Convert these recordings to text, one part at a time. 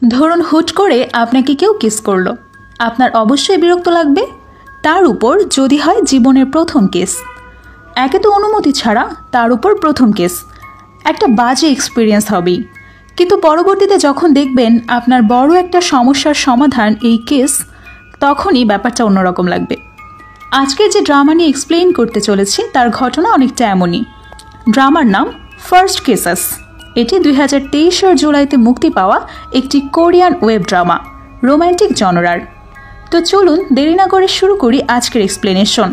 ধরুন হুট করে আপনাকে কেউ কিস করলো, আপনার অবশ্যই বিরক্ত লাগবে। তার উপর যদি হয় জীবনের প্রথম কেস, একে তো অনুমতি ছাড়া, তার উপর প্রথম কেস, একটা বাজে এক্সপিরিয়েন্স হবেই। কিন্তু পরবর্তীতে যখন দেখবেন আপনার বড় একটা সমস্যার সমাধান এই কেস, তখনই ব্যাপারটা অন্যরকম লাগবে। আজকের যে ড্রামা নিয়ে এক্সপ্লেইন করতে চলেছি তার ঘটনা অনেকটা এমনই। ড্রামার নাম ফার্স্ট কেসেস। এটি 2023 জুলাইতে মুক্তি পাওয়া একটি কোরিয়ান ওয়েব ড্রামা, রোম্যান্টিক জনরার। তো চলুন দেরি না করে শুরু করি আজকের এক্সপ্লেনেশন।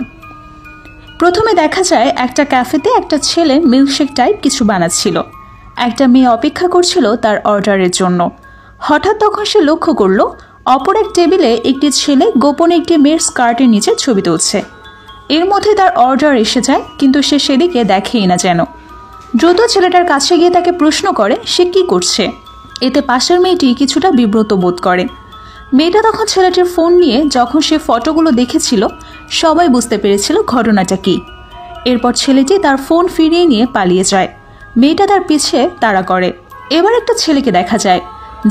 প্রথমে দেখা যায় একটা ক্যাফেতে একটা ছেলে মিল্কশেক টাইপ কিছু বানাচ্ছিল। একটা মেয়ে অপেক্ষা করছিল তার অর্ডারের জন্য। হঠাৎ তখন সে লক্ষ্য করল অপর এক টেবিলে একটি ছেলে গোপনে একটি মেয়ের স্কার্টের নিচে ছবি তুলছে। এর মধ্যে তার অর্ডার এসে যায়, কিন্তু সে সেদিকে দেখেই না যেন। দ্রুত ছেলেটার কাছে গিয়ে তাকে প্রশ্ন করে সে কি করছে। এতে পাশের মেয়েটি কিছুটা বিব্রত বোধ করে। মেয়েটা তখন ছেলেটির ফোন নিয়ে যখন সে ফটোগুলো দেখেছিল, সবাই বুঝতে পেরেছিল ঘটনাটা কি। এরপর ছেলেটি তার ফোন ফিরিয়ে নিয়ে পালিয়ে যায়। মেয়েটা তার পিছে তাড়া করে। এবার একটা ছেলেকে দেখা যায়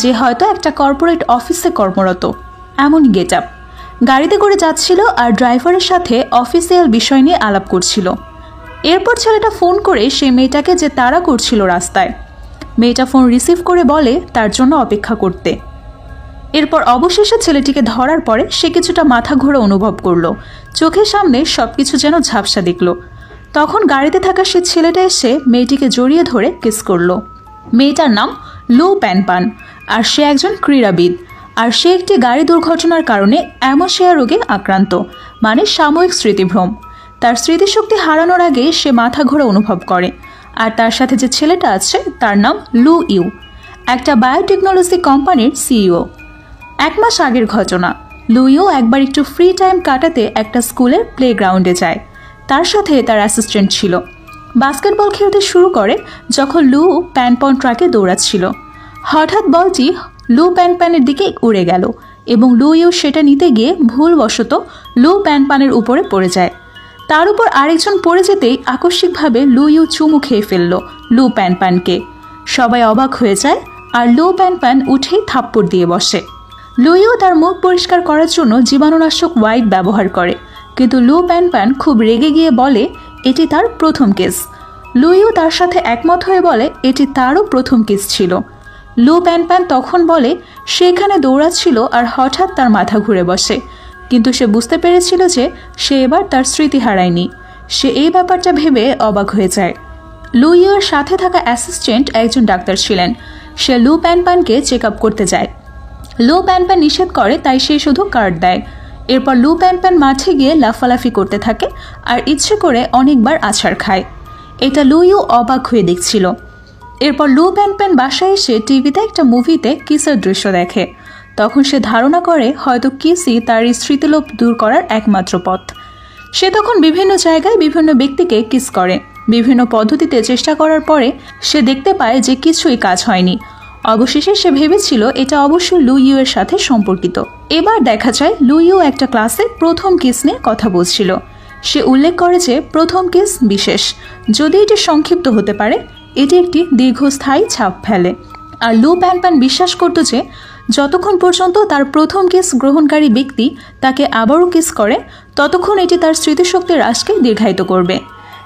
যে হয়তো একটা কর্পোরেট অফিসে কর্মরত, এমন গেট আপ। গাড়িতে করে যাচ্ছিল আর ড্রাইভারের সাথে অফিসিয়াল বিষয় নিয়ে আলাপ করছিল। এরপর ছেলেটা ফোন করে সেই মেয়েটাকে যে তাড়া করছিল রাস্তায়, মেয়েটা ফোন রিসিভ করে বলে তার জন্য অপেক্ষা করতে। এরপর অবশেষে ছেলেটিকে ধরার পরে সে কিছুটা মাথা ঘোরা অনুভব করলো। চোখের সামনে সবকিছু যেন ঝাপসা দেখল। তখন গাড়িতে থাকা সে ছেলেটা এসে মেয়েটিকে জড়িয়ে ধরে কিস করলো। মেয়েটার নাম লু প্যানপান, আর সে একজন ক্রীড়াবিদ। আর সে একটি গাড়ি দুর্ঘটনার কারণে অ্যামোশিয়া রোগে আক্রান্ত, মানে সাময়িক স্মৃতিভ্রম। তার স্মৃতিশক্তি হারানোর আগে সে মাথা ঘোরা অনুভব করে। আর তার সাথে যে ছেলেটা আছে তার নাম লু ইউ, একটা বায়োটেকনোলজি কোম্পানির সিইও। 1 মাস আগের ঘটনা। লু ইউ একবার একটু ফ্রি টাইম কাটাতে একটা স্কুলের প্লেগ্রাউন্ডে যায়। তার সাথে তার অ্যাসিস্ট্যান্ট ছিল। বাস্কেটবল খেলতে শুরু করে যখন লু প্যানপন ট্রাকে দৌড়াচ্ছিল। হঠাৎ বলটি লু প্যানপ্যানের দিকে উড়ে গেল এবং লু ইউ সেটা নিতে গিয়ে ভুলবশত লু প্যানপানের উপরে পড়ে যায়। তার উপর আরেকজন পড়ে যেতেই আকস্মিকভাবে লু ইউ চুমু খেয়ে ফেলল লু প্যানপ্যানকে। সবাই অবাক হয়ে যায় আর লু প্যানপ্যান উঠেই থাপ্পড় দিয়ে বসে। লু ইউ তার মুখ পরিষ্কার করার জন্য জীবাণুনাশক ওয়াইপ ব্যবহার করে, কিন্তু লু প্যানপ্যান খুব রেগে গিয়ে বলে এটি তার প্রথম কেস। লু ইউ তার সাথে একমত হয়ে বলে এটি তারও প্রথম কেস ছিল। লু প্যানপ্যান তখন বলে সে এখানে দৌড়াচ্ছিল আর হঠাৎ তার মাথা ঘুরে বসে, কিন্তু সে বুঝতে পেরেছিল যে সে এবার তার স্মৃতি হারায়নি। সে এই ব্যাপারটা ভেবে অবাক হয়ে যায়। লু ইউর সাথে থাকা অ্যাসিস্ট্যান্ট একজন ডাক্তার ছিলেন। সে লু প্যানপ্যানকে চেক আপ করতে যায়। লু প্যানপ্যান নিষেধ করে, তাই সে শুধু কার্ড দেয়। এরপর লু প্যানপ্যান মাঠে গিয়ে লাফালাফি করতে থাকে আর ইচ্ছে করে অনেকবার আছাড় খায়। এটা লু ইউ অবাক হয়ে দেখছিল। এরপর লু প্যানপ্যান বাসায় এসে টিভিতে একটা মুভিতে কিসের দৃশ্য দেখে। তখন সে ধারণা করে হয়তো কিসই তার এই স্মৃতিলোপ দূর করার একমাত্র পথ। সে তখন বিভিন্ন জায়গায় বিভিন্ন ব্যক্তিকে কিস করে। বিভিন্ন পদ্ধতিতে চেষ্টা করার পরে সে দেখতে পায় যে কিছুই কাজ হয়নি। অবশেষে সে ভেবেছিল এটা অবশ্যই লু ইউ এর সাথে সম্পর্কিত। এবার দেখা যায় লু ইউ একটা ক্লাসে প্রথম কিস নিয়ে কথা বলছিল। সে উল্লেখ করে যে প্রথম কিস বিশেষ, যদি এটি সংক্ষিপ্ত হতে পারে, এটি একটি দীর্ঘস্থায়ী ছাপ ফেলে। আর লু প্যানপ্যান বিশ্বাস করত যে যতক্ষণ পর্যন্ত তার প্রথম কিস গ্রহণকারী ব্যক্তি তাকে আবারও কিস করে, ততক্ষণ এটি তার স্মৃতিশক্তি হ্রাসকে দীর্ঘায়িত করবে।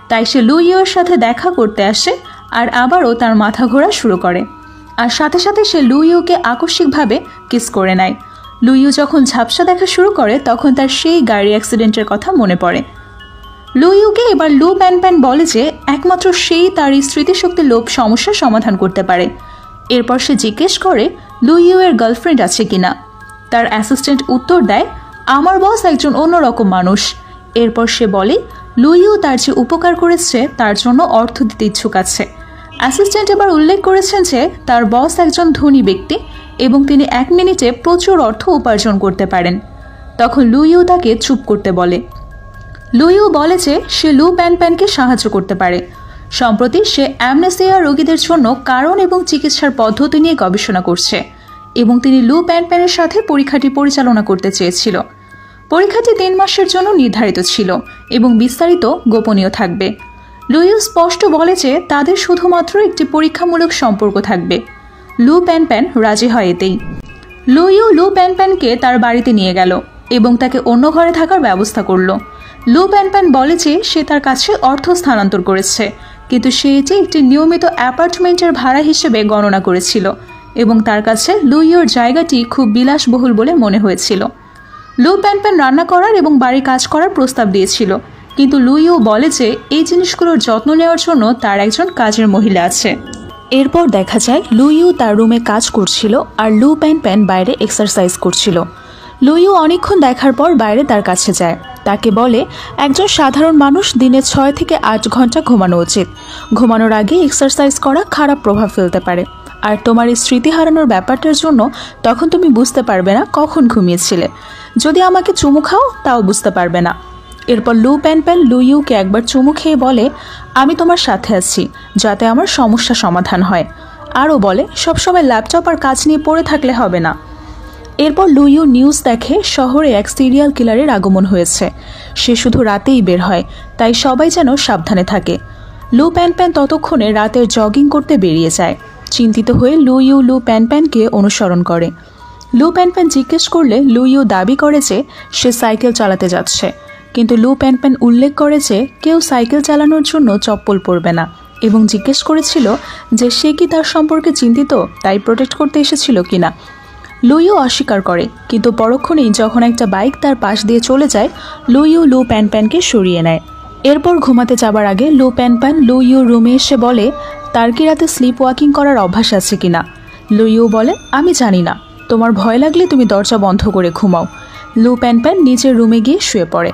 তাই সে লু ইউর সাথে দেখা করতে আসে আর আবারও তার মাথা ঘোরা শুরু করে। আর সাথে সাথে সে লু ইউকে আকস্মিকভাবে কিস করে নেয়। লু ইউ যখন ঝাপসা দেখা শুরু করে তখন তার সেই গাড়ি অ্যাক্সিডেন্টের কথা মনে পড়ে। লু ইউকে এবার লু প্যানপ্যান বলে যে একমাত্র সেই তার এই স্মৃতিশক্তির লোভ সমস্যার সমাধান করতে পারে। এরপর সে জিজ্ঞেস করে লু ইউ এর গার্লফ্রেন্ড আছে কিনা। তার অ্যাসিস্ট্যান্ট উত্তর দেয় আমার বস একজন অন্যরকম মানুষ। এরপর সে বলে লু ইউ তার যে উপকার করেছে তার জন্য অর্থ দিতে ইচ্ছুক আছে। অ্যাসিস্ট্যান্ট এবার উল্লেখ করেছেন যে তার বস একজন ধনী ব্যক্তি এবং তিনি 1 মিনিটে প্রচুর অর্থ উপার্জন করতে পারেন। তখন লু ইউ তাকে চুপ করতে বলে। লু ইউ বলে যে সে লু প্যানপ্যানকে সাহায্য করতে পারে। সম্প্রতি সে অ্যামনেসিয়া রোগীদের জন্য কারণ এবং চিকিৎসার পদ্ধতি নিয়ে গবেষণা করছে এবং তিনি লু প্যানপ্যানের সাথে পরীক্ষাটি পরিচালনা করতে চেয়েছিল। পরীক্ষাটি 3 মাসের জন্য নির্ধারিত ছিল এবং বিস্তারিত গোপনীয় থাকবে। লু ইউ স্পষ্ট বলে যে তাদের শুধুমাত্র একটি পরীক্ষামূলক সম্পর্ক থাকবে। লু প্যানপ্যান রাজি হয় এতেই। লু ইউ লু প্যান প্যানকে তার বাড়িতে নিয়ে গেল এবং তাকে অন্য ঘরে থাকার ব্যবস্থা করলো। লু প্যান প্যান বলে যে সে তার কাছে অর্থ স্থানান্তর করেছে, কিন্তু সে এটি একটি নিয়মিত অ্যাপার্টমেন্টের ভাড়া হিসেবে গণনা করেছিল এবং তার কাছে লু ইউর জায়গাটি খুব বিলাসবহুল বলে মনে হয়েছিল। লু প্যান প্যান রান্না করার এবং বাড়ির কাজ করার প্রস্তাব দিয়েছিল, কিন্তু লু ইউ বলে যে এই জিনিসগুলোর যত্ন নেওয়ার জন্য তার একজন কাজের মহিলা আছে। এরপর দেখা যায় লু ইউ তার রুমে কাজ করছিল আর লু প্যান প্যান বাইরে এক্সারসাইজ করছিল। লু ইউ অনেকক্ষণ দেখার পর বাইরে তার কাছে যায়, তাকে বলে একজন সাধারণ মানুষ দিনে 6 থেকে 8 ঘন্টা ঘুমানো উচিত। ঘুমানোর আগে এক্সারসাইজ করা খারাপ প্রভাব ফেলতে পারে, আর তোমার এই স্মৃতি হারানোর ব্যাপারটার জন্য তখন তুমি বুঝতে পারবে না কখন ঘুমিয়েছিলে। যদি আমাকে চুমু খাও তাও বুঝতে পারবে না। এরপর লু প্যান প্যান লু ইউকে একবার চুমু খেয়ে বলে আমি তোমার সাথে আছি যাতে আমার সমস্যা সমাধান হয়। আরও বলে সবসময় ল্যাপটপ আর কাজ নিয়ে পড়ে থাকলে হবে না। এরপর লু ইউ নিউজ দেখে শহরে এক সিরিয়াল কিলারের আগমন হয়েছে। সে শুধু রাতেই বের হয়, তাই সবাই যেন সাবধানে থাকে। লু প্যান প্যান ততক্ষণে রাতের জগিং করতে বেরিয়ে যায়। চিন্তিত হয়ে লু ইউ লু প্যান প্যানকে অনুসরণ করে। লু প্যান প্যান জিজ্ঞেস করলে লু ইউ দাবি করে যে সে সাইকেল চালাতে যাচ্ছে, কিন্তু লু প্যান প্যান উল্লেখ করে যে কেউ সাইকেল চালানোর জন্য চপ্পল পরবে না এবং জিজ্ঞেস করেছিল যে সে কি তার সম্পর্কে চিন্তিত, তাই প্রোটেক্ট করতে এসেছিল কিনা। লু ইউ অস্বীকার করে, কিন্তু পরক্ষণেই যখন একটা বাইক তার পাশ দিয়ে চলে যায় লু ইউ লু প্যান প্যানকে সরিয়ে নেয়। এরপর ঘুমাতে যাবার আগে লু প্যান প্যান লু ইউর রুমে এসে বলে তার কি রাতে স্লিপ ওয়াকিং করার অভ্যাস আছে কিনা। লু ইউ বলে আমি জানি না, তোমার ভয় লাগলে তুমি দরজা বন্ধ করে ঘুমাও। লু প্যান প্যান নিজের রুমে গিয়ে শুয়ে পড়ে।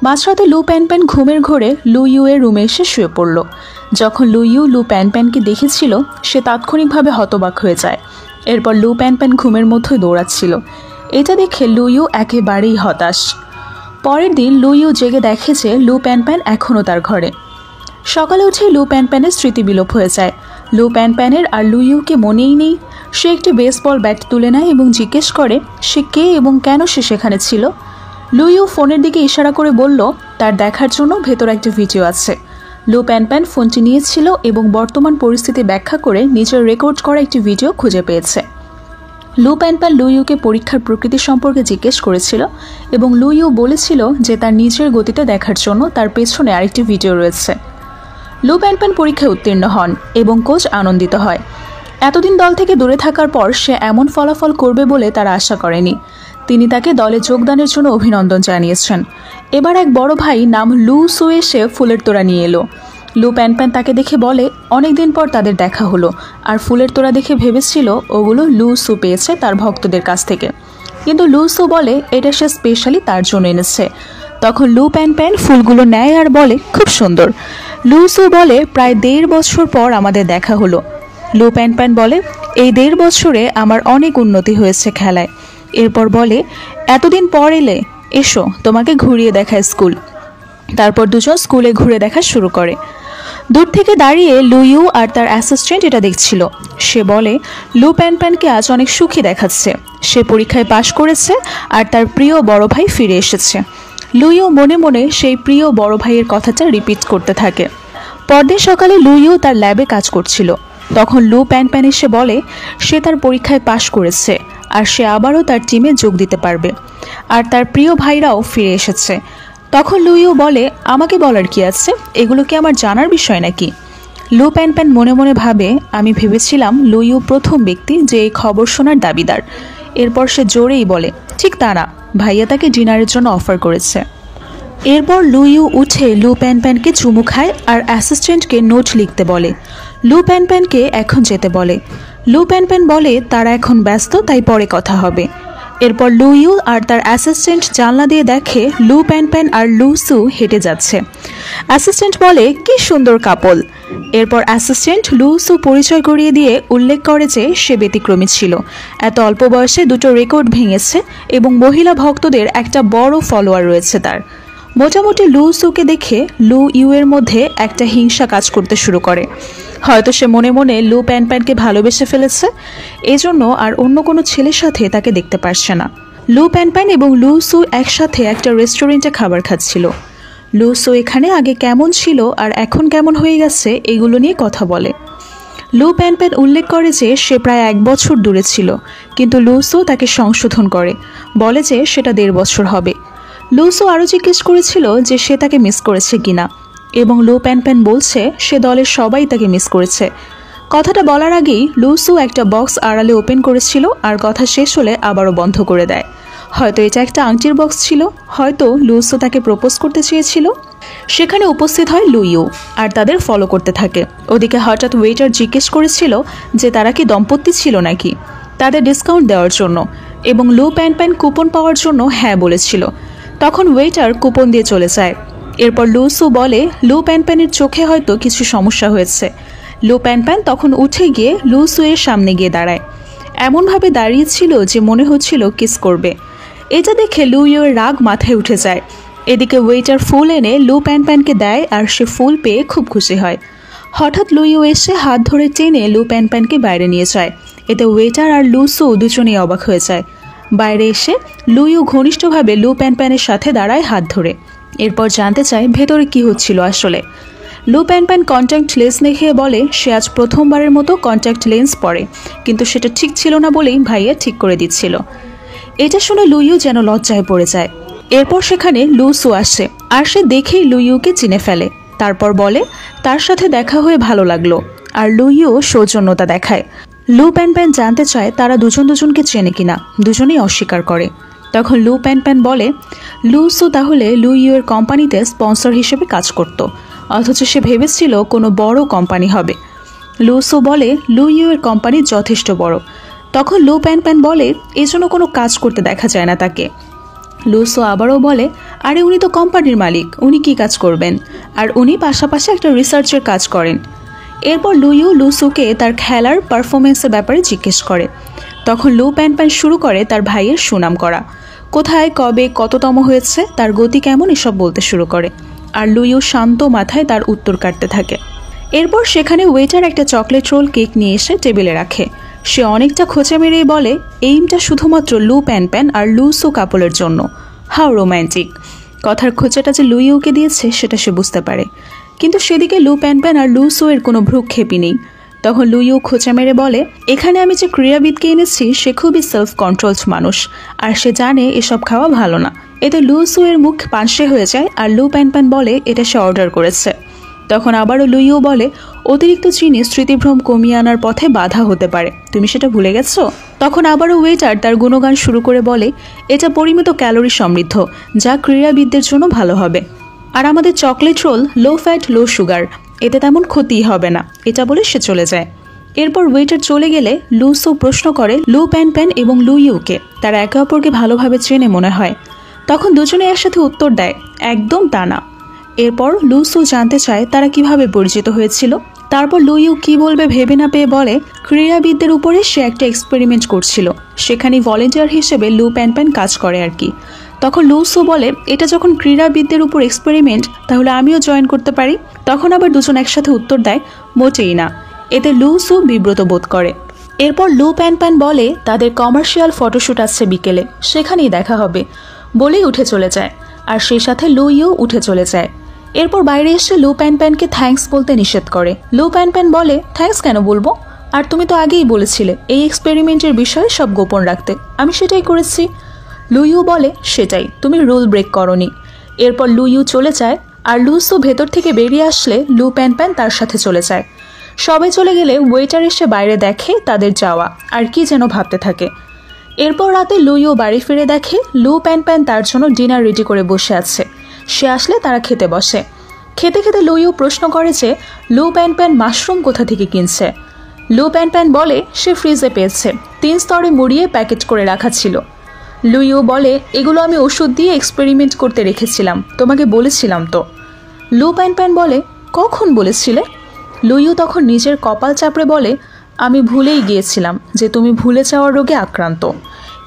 মাঝরাতে লু প্যান প্যান ঘুমের ঘোরে লু ইউ এর রুমে এসে শুয়ে পড়ল। যখন লু ইউ লু প্যান প্যানকে দেখেছিল সে তাৎক্ষণিকভাবে হতবাক হয়ে যায়। এরপর লু প্যান প্যান ঘুমের মধ্যে দৌড়াচ্ছিল। এটা দেখে লু ইউ একেবারেই হতাশ। পরের দিন লু ইউ জেগে দেখে যে লু প্যান প্যান এখনও তার ঘরে। সকালে উঠে লু প্যান প্যানের স্মৃতি বিলোপ হয়ে যায়। লু প্যান প্যানের আর লু ইউকে মনেই নেই। সে একটি বেসবল ব্যাট তুলে নেয় এবং জিজ্ঞেস করে সে কে এবং কেন সে সেখানে ছিল। লু ইউ ফোনের দিকে ইশারা করে বলল তার দেখার জন্য ভেতর একটা ভিডিও আছে। লু প্যান প্যান ফোনটি নিয়েছিল এবং বর্তমান পরিস্থিতি ব্যাখ্যা করে নিজের রেকর্ড করা একটি ভিডিও খুঁজে পেয়েছে। লু প্যান প্যান লু ইউকে পরীক্ষার প্রকৃতি সম্পর্কে জিজ্ঞেস করেছিল এবং লু ইউ বলেছিল যে তার নিজের গতিতে দেখার জন্য তার পেছনে আরেকটি ভিডিও রয়েছে। লু প্যান প্যান পরীক্ষায় উত্তীর্ণ হন এবং কোচ আনন্দিত হয়। এতদিন দল থেকে দূরে থাকার পর সে এমন ফলাফল করবে বলে তারা আশা করেনি। তিনি তাকে দলে যোগদানের জন্য অভিনন্দন জানিয়েছেন। এবার এক বড় ভাই নাম লু সু এসে ফুলের তোড়া নিয়ে এলো। লু প্যান প্যান তাকে দেখে বলে অনেকদিন পর তাদের দেখা হলো, আর ফুলের তোড়া দেখে ভেবেছিল ওগুলো লু সু পেয়েছে তার ভক্তদের কাছ থেকে, কিন্তু লু সু বলে এটা সে স্পেশালি তার জন্য এনেছে। তখন লু প্যান প্যান ফুলগুলো নেয় আর বলে খুব সুন্দর। লু সু বলে প্রায় 1.5 বছর পর আমাদের দেখা হলো। লু প্যান প্যান বলে এই 1.5 বছরে আমার অনেক উন্নতি হয়েছে খেলায়। এরপর বলে এতদিন পর এলে, এসো তোমাকে ঘুরিয়ে দেখায় স্কুল। তারপর দুজন স্কুলে ঘুরে দেখা শুরু করে। দূর থেকে দাঁড়িয়ে লু ইউ আর তার অ্যাসিস্ট্যান্ট এটা দেখছিল। সে বলে লু প্যান প্যানকে আজ অনেক সুখী দেখাচ্ছে, সে পরীক্ষায় পাশ করেছে আর তার প্রিয় বড় ভাই ফিরে এসেছে। লু ইউ মনে মনে সেই প্রিয় বড় ভাইয়ের কথাটা রিপিট করতে থাকে। পরদিন সকালে লু ইউ তার ল্যাবে কাজ করছিল। তখন লু প্যান প্যান এসে বলে সে তার পরীক্ষায় পাশ করেছে আর সে আবারও তার টিমে যোগ দিতে পারবে, আর তার প্রিয় ভাইরাও ফিরে এসেছে। তখন লু ইউ বলে আমাকে বলার কি আছে, এগুলো কি আমার জানার বিষয় নাকি। লু প্যান প্যান মনে মনে ভাবে আমি ভেবেছিলাম লু ইউ প্রথম ব্যক্তি যে এই খবর শোনার দাবিদার। এরপর সে জোরেই বলে ঠিক তা না, ভাইয়া তাকে ডিনারের জন্য অফার করেছে। এরপর লু ইউ উঠে লু প্যান প্যানকে চুমু খায় আর অ্যাসিস্ট্যান্টকে নোট লিখতে বলে। লু প্যান প্যানকে এখন যেতে বলে। লু প্যান প্যান বলে তারা এখন ব্যস্ত, তাই পরে কথা হবে। এরপর লু ইউ আর তার অ্যাসিস্ট্যান্ট জানলা দিয়ে দেখে লু প্যান প্যান আর লু সু হেঁটে যাচ্ছে। অ্যাসিস্ট্যান্ট বলে কি সুন্দর কাপল। এরপর অ্যাসিস্ট্যান্ট লু সু পরিচয় করিয়ে দিয়ে উল্লেখ করে যে সে ব্যতিক্রমী ছিল, এত অল্প বয়সে 2টো রেকর্ড ভেঙেছে এবং মহিলা ভক্তদের একটা বড় ফলোয়ার রয়েছে তার। মোটামুটি লু সুকে দেখে লু ইউ এর মধ্যে একটা হিংসা কাজ করতে শুরু করে। হয়তো সে মনে মনে লু প্যান প্যানকে ভালোবেসে ফেলেছে, এজন্য আর অন্য কোনো ছেলের সাথে তাকে দেখতে পারছে না। লু প্যান প্যান এবং লু সু একসাথে একটা রেস্টুরেন্টে খাবার খাচ্ছিল। লু সু এখানে আগে কেমন ছিল আর এখন কেমন হয়ে গেছে এগুলো নিয়ে কথা বলে। লু প্যানপ্যান উল্লেখ করে যে সে প্রায় 1 বছর দূরে ছিল, কিন্তু লুসো তাকে সংশোধন করে, বলে যে সেটা 1.5 বছর হবে। লুসো আরও জিজ্ঞেস করেছিল যে সে তাকে মিস করেছে কিনা, এবং লু প্যানপ্যান বলছে সে দলের সবাই তাকে মিস করেছে। কথাটা বলার আগেই লুসো একটা বক্স আড়ালে ওপেন করেছিল, আর কথা শেষ হলে আবারও বন্ধ করে দেয়। হয়তো এটা একটা আংটির বক্স ছিল, হয়তো লুসো তাকে প্রপোজ করতে চেয়েছিল। সেখানে উপস্থিত হয় লুইও, আর তাদের ফলো করতে থাকে। ওদিকে হঠাৎ ওয়েটার জিজ্ঞেস করেছিল যে তারা কি দম্পতি ছিল নাকি, তাদের ডিসকাউন্ট দেওয়ার জন্য, এবং লু প্যানপ্যান কুপন পাওয়ার জন্য হ্যাঁ বলেছিল। তখন ওয়েটার কুপন দিয়ে চলে যায়। এরপর লুসো বলে লু প্যানপ্যানের চোখে হয়তো কিছু সমস্যা হয়েছে। লু প্যানপ্যান তখন উঠে গিয়ে লুসো এর সামনে গিয়ে দাঁড়ায়, এমনভাবে দাঁড়িয়েছিল যে মনে হচ্ছিল কিস করবে। এটা দেখে লুইওর রাগ মাথায় উঠে যায়। এদিকে ওয়েটার ফুল এনে লু প্যানপ্যানকে দেয়, আর সে ফুল পেয়ে খুব খুশি হয়। হঠাৎ লুইও এসে হাত ধরে টেনে লু প্যানপ্যানকে বাইরে নিয়ে যায়। এতে ওয়েটার আর লুসো দুজনেই অবাক হয়ে যায়। বাইরে এসে লুইও ঘনিষ্ঠভাবে লু প্যানপ্যানের সাথে দাঁড়ায় হাত ধরে। এরপর জানতে চায় ভেতরে কি হচ্ছিল আসলে। লু প্যানপ্যান কন্ট্যাক্ট লেন্স দেখিয়ে বলে সে আজ প্রথমবারের মতো কন্ট্যাক্ট লেন্স পরে, কিন্তু সেটা ঠিক ছিল না বলেই ভাইয়া ঠিক করে দিচ্ছিল। এটা শুনে লুইও যেন লজ্জায় পড়ে যায়। এরপর সেখানে লুসো আসে, আর সে দেখেই লুইওকে চিনে ফেলে। তারপর বলে তার সাথে দেখা হয়ে ভালো লাগলো, আর লুইও সৌজন্যতা দেখায়। লু প্যানপ্যান জানতে চায় তারা দুজন দুজনকে চেনে কিনা, দুজনেই অস্বীকার করে। তখন লু প্যানপ্যান বলে লুসো তাহলে লুইওর কোম্পানিতে স্পন্সর হিসেবে কাজ করত, অথচ সে ভেবেছিল কোনো বড় কোম্পানি হবে। লুসো বলে লুইওর কোম্পানি যথেষ্ট বড়। তখন লু প্যানপ্যান বলে এজন্য কোনো কাজ করতে দেখা যায় না তাকে। লুসো আবারও বলে আরে উনি তো কোম্পানির মালিক, উনি কি কাজ করবেন, আর উনি পাশাপাশি একটা রিসার্চের কাজ করেন। এরপর লুইও লুসোকে তার খেলার পারফরমেন্সের ব্যাপারে জিজ্ঞেস করে। তখন লু প্যানপ্যান শুরু করে তার ভাইয়ের সুনাম করা, কোথায় কবে কততম হয়েছে, তার গতি কেমন, এসব বলতে শুরু করে। আর লুইও শান্ত মাথায় তার উত্তর কাটতে থাকে। এরপর সেখানে ওয়েটার একটা চকলেট রোল কেক নিয়ে এসে টেবিলে রাখে। সে অনেকটা খোঁচা মেরেই বলে এইমটা শুধুমাত্র লু প্যানপ্যান আর লুসো কাপলের জন্য। How romantic. কথার খোঁচাটা যে লুইওকে দিয়েছে সেটা সে বুঝতে পারে, কিন্তু সেদিকে লু প্যানপ্যান আর লুসো এর কোনো ভ্রুক্ষেপই নেই। তখন লুইও খোঁচা মেরে বলে এখানে আমি যে ক্রীড়াবিদকে এনেছি সে খুবই সেলফ কন্ট্রোলড মানুষ, আর সে জানে এসব খাওয়া ভালো না। এতে লুসো এর মুখ পানসে হয়ে যায়, আর লু প্যানপ্যান বলে এটা সে অর্ডার করেছে। তখন আবারও লুইও বলে অতিরিক্ত চিনি স্মৃতিভ্রম কমিয়ে আনার পথে বাধা হতে পারে, তুমি সেটা ভুলে গেছো। তখন আবারও ওয়েটার তার গুণগান শুরু করে বলে এটা পরিমিত ক্যালোরি সমৃদ্ধ, যা ক্রীড়াবিদদের জন্য ভালো হবে, আর আমাদের চকলেট রোল লো ফ্যাট লো সুগার, এতে তেমন ক্ষতিই হবে না। এটা বলে সে চলে যায়। এরপর ওয়েটার চলে গেলে লুসো প্রশ্ন করে লু প্যানপ্যান এবং লুইওকে তারা একে অপরকে ভালোভাবে চেনে মনে হয়। তখন দুজনে একসাথে উত্তর দেয় একদম তা না। এরপর লুসো জানতে চায় তারা কিভাবে পরিচিত হয়েছিল। তারপর লুইও কি বলবে ভেবে না পেয়ে বলে ক্রীড়াবিদদের উপরে সে একটা এক্সপেরিমেন্ট করছিল, সেখানে ভলেন্টিয়ার হিসেবে লু প্যানপ্যান কাজ করে আর কি। তখন লুসো বলে এটা যখন ক্রীড়াবিদদের উপর এক্সপেরিমেন্ট তাহলে আমিও জয়েন করতে পারি। তখন আবার দুজন একসাথে উত্তর দেয় মোটেই না। এতে লুসো বিব্রত বোধ করে। এরপর লু প্যানপ্যান বলে তাদের কমার্শিয়াল ফটোশ্যুট আসছে বিকেলে, সেখানেই দেখা হবে, বলেই উঠে চলে যায়, আর সেই সাথে লুইও উঠে চলে যায়। এরপর বাইরে এসে লু প্যানপ্যানকে থ্যাঙ্কস বলতে নিষেধ করে। লু প্যানপ্যান বলে থ্যাঙ্কস কেন বলবো, আর তুমি তো আগেই বলেছিলে এই এক্সপেরিমেন্টের বিষয়ে সব গোপন রাখতে, আমি সেটাই করেছি। লুইও বলে সেটাই, তুমি রুল ব্রেক করনি। এরপর লুইও চলে যায়, আর লুসো ভেতর থেকে বেরিয়ে আসলে লু প্যানপ্যান তার সাথে চলে যায়। সবাই চলে গেলে ওয়েটার এসে বাইরে দেখে তাদের যাওয়া, আর কি যেন ভাবতে থাকে। এরপর রাতে লুইও বাড়ি ফিরে দেখে লু প্যানপ্যান তার জন্য ডিনার রেডি করে বসে আছে। সে আসলে তারা খেতে বসে। খেতে খেতে লুইও প্রশ্ন করে যে লু প্যানপ্যান মাশরুম কোথা থেকে কিনছে। লু প্যানপ্যান বলে সে ফ্রিজে পেয়েছে, 3 স্তরে মুড়িয়ে প্যাকেট করে রাখা ছিল। লুইও বলে এগুলো আমি ওষুধ দিয়ে এক্সপেরিমেন্ট করতে রেখেছিলাম, তোমাকে বলেছিলাম তো। লু প্যানপ্যান বলে কখন বলেছিলে। লুইও তখন নিজের কপাল চাপড়ে বলে আমি ভুলেই গিয়েছিলাম যে তুমি ভুলে যাওয়ার রোগে আক্রান্ত।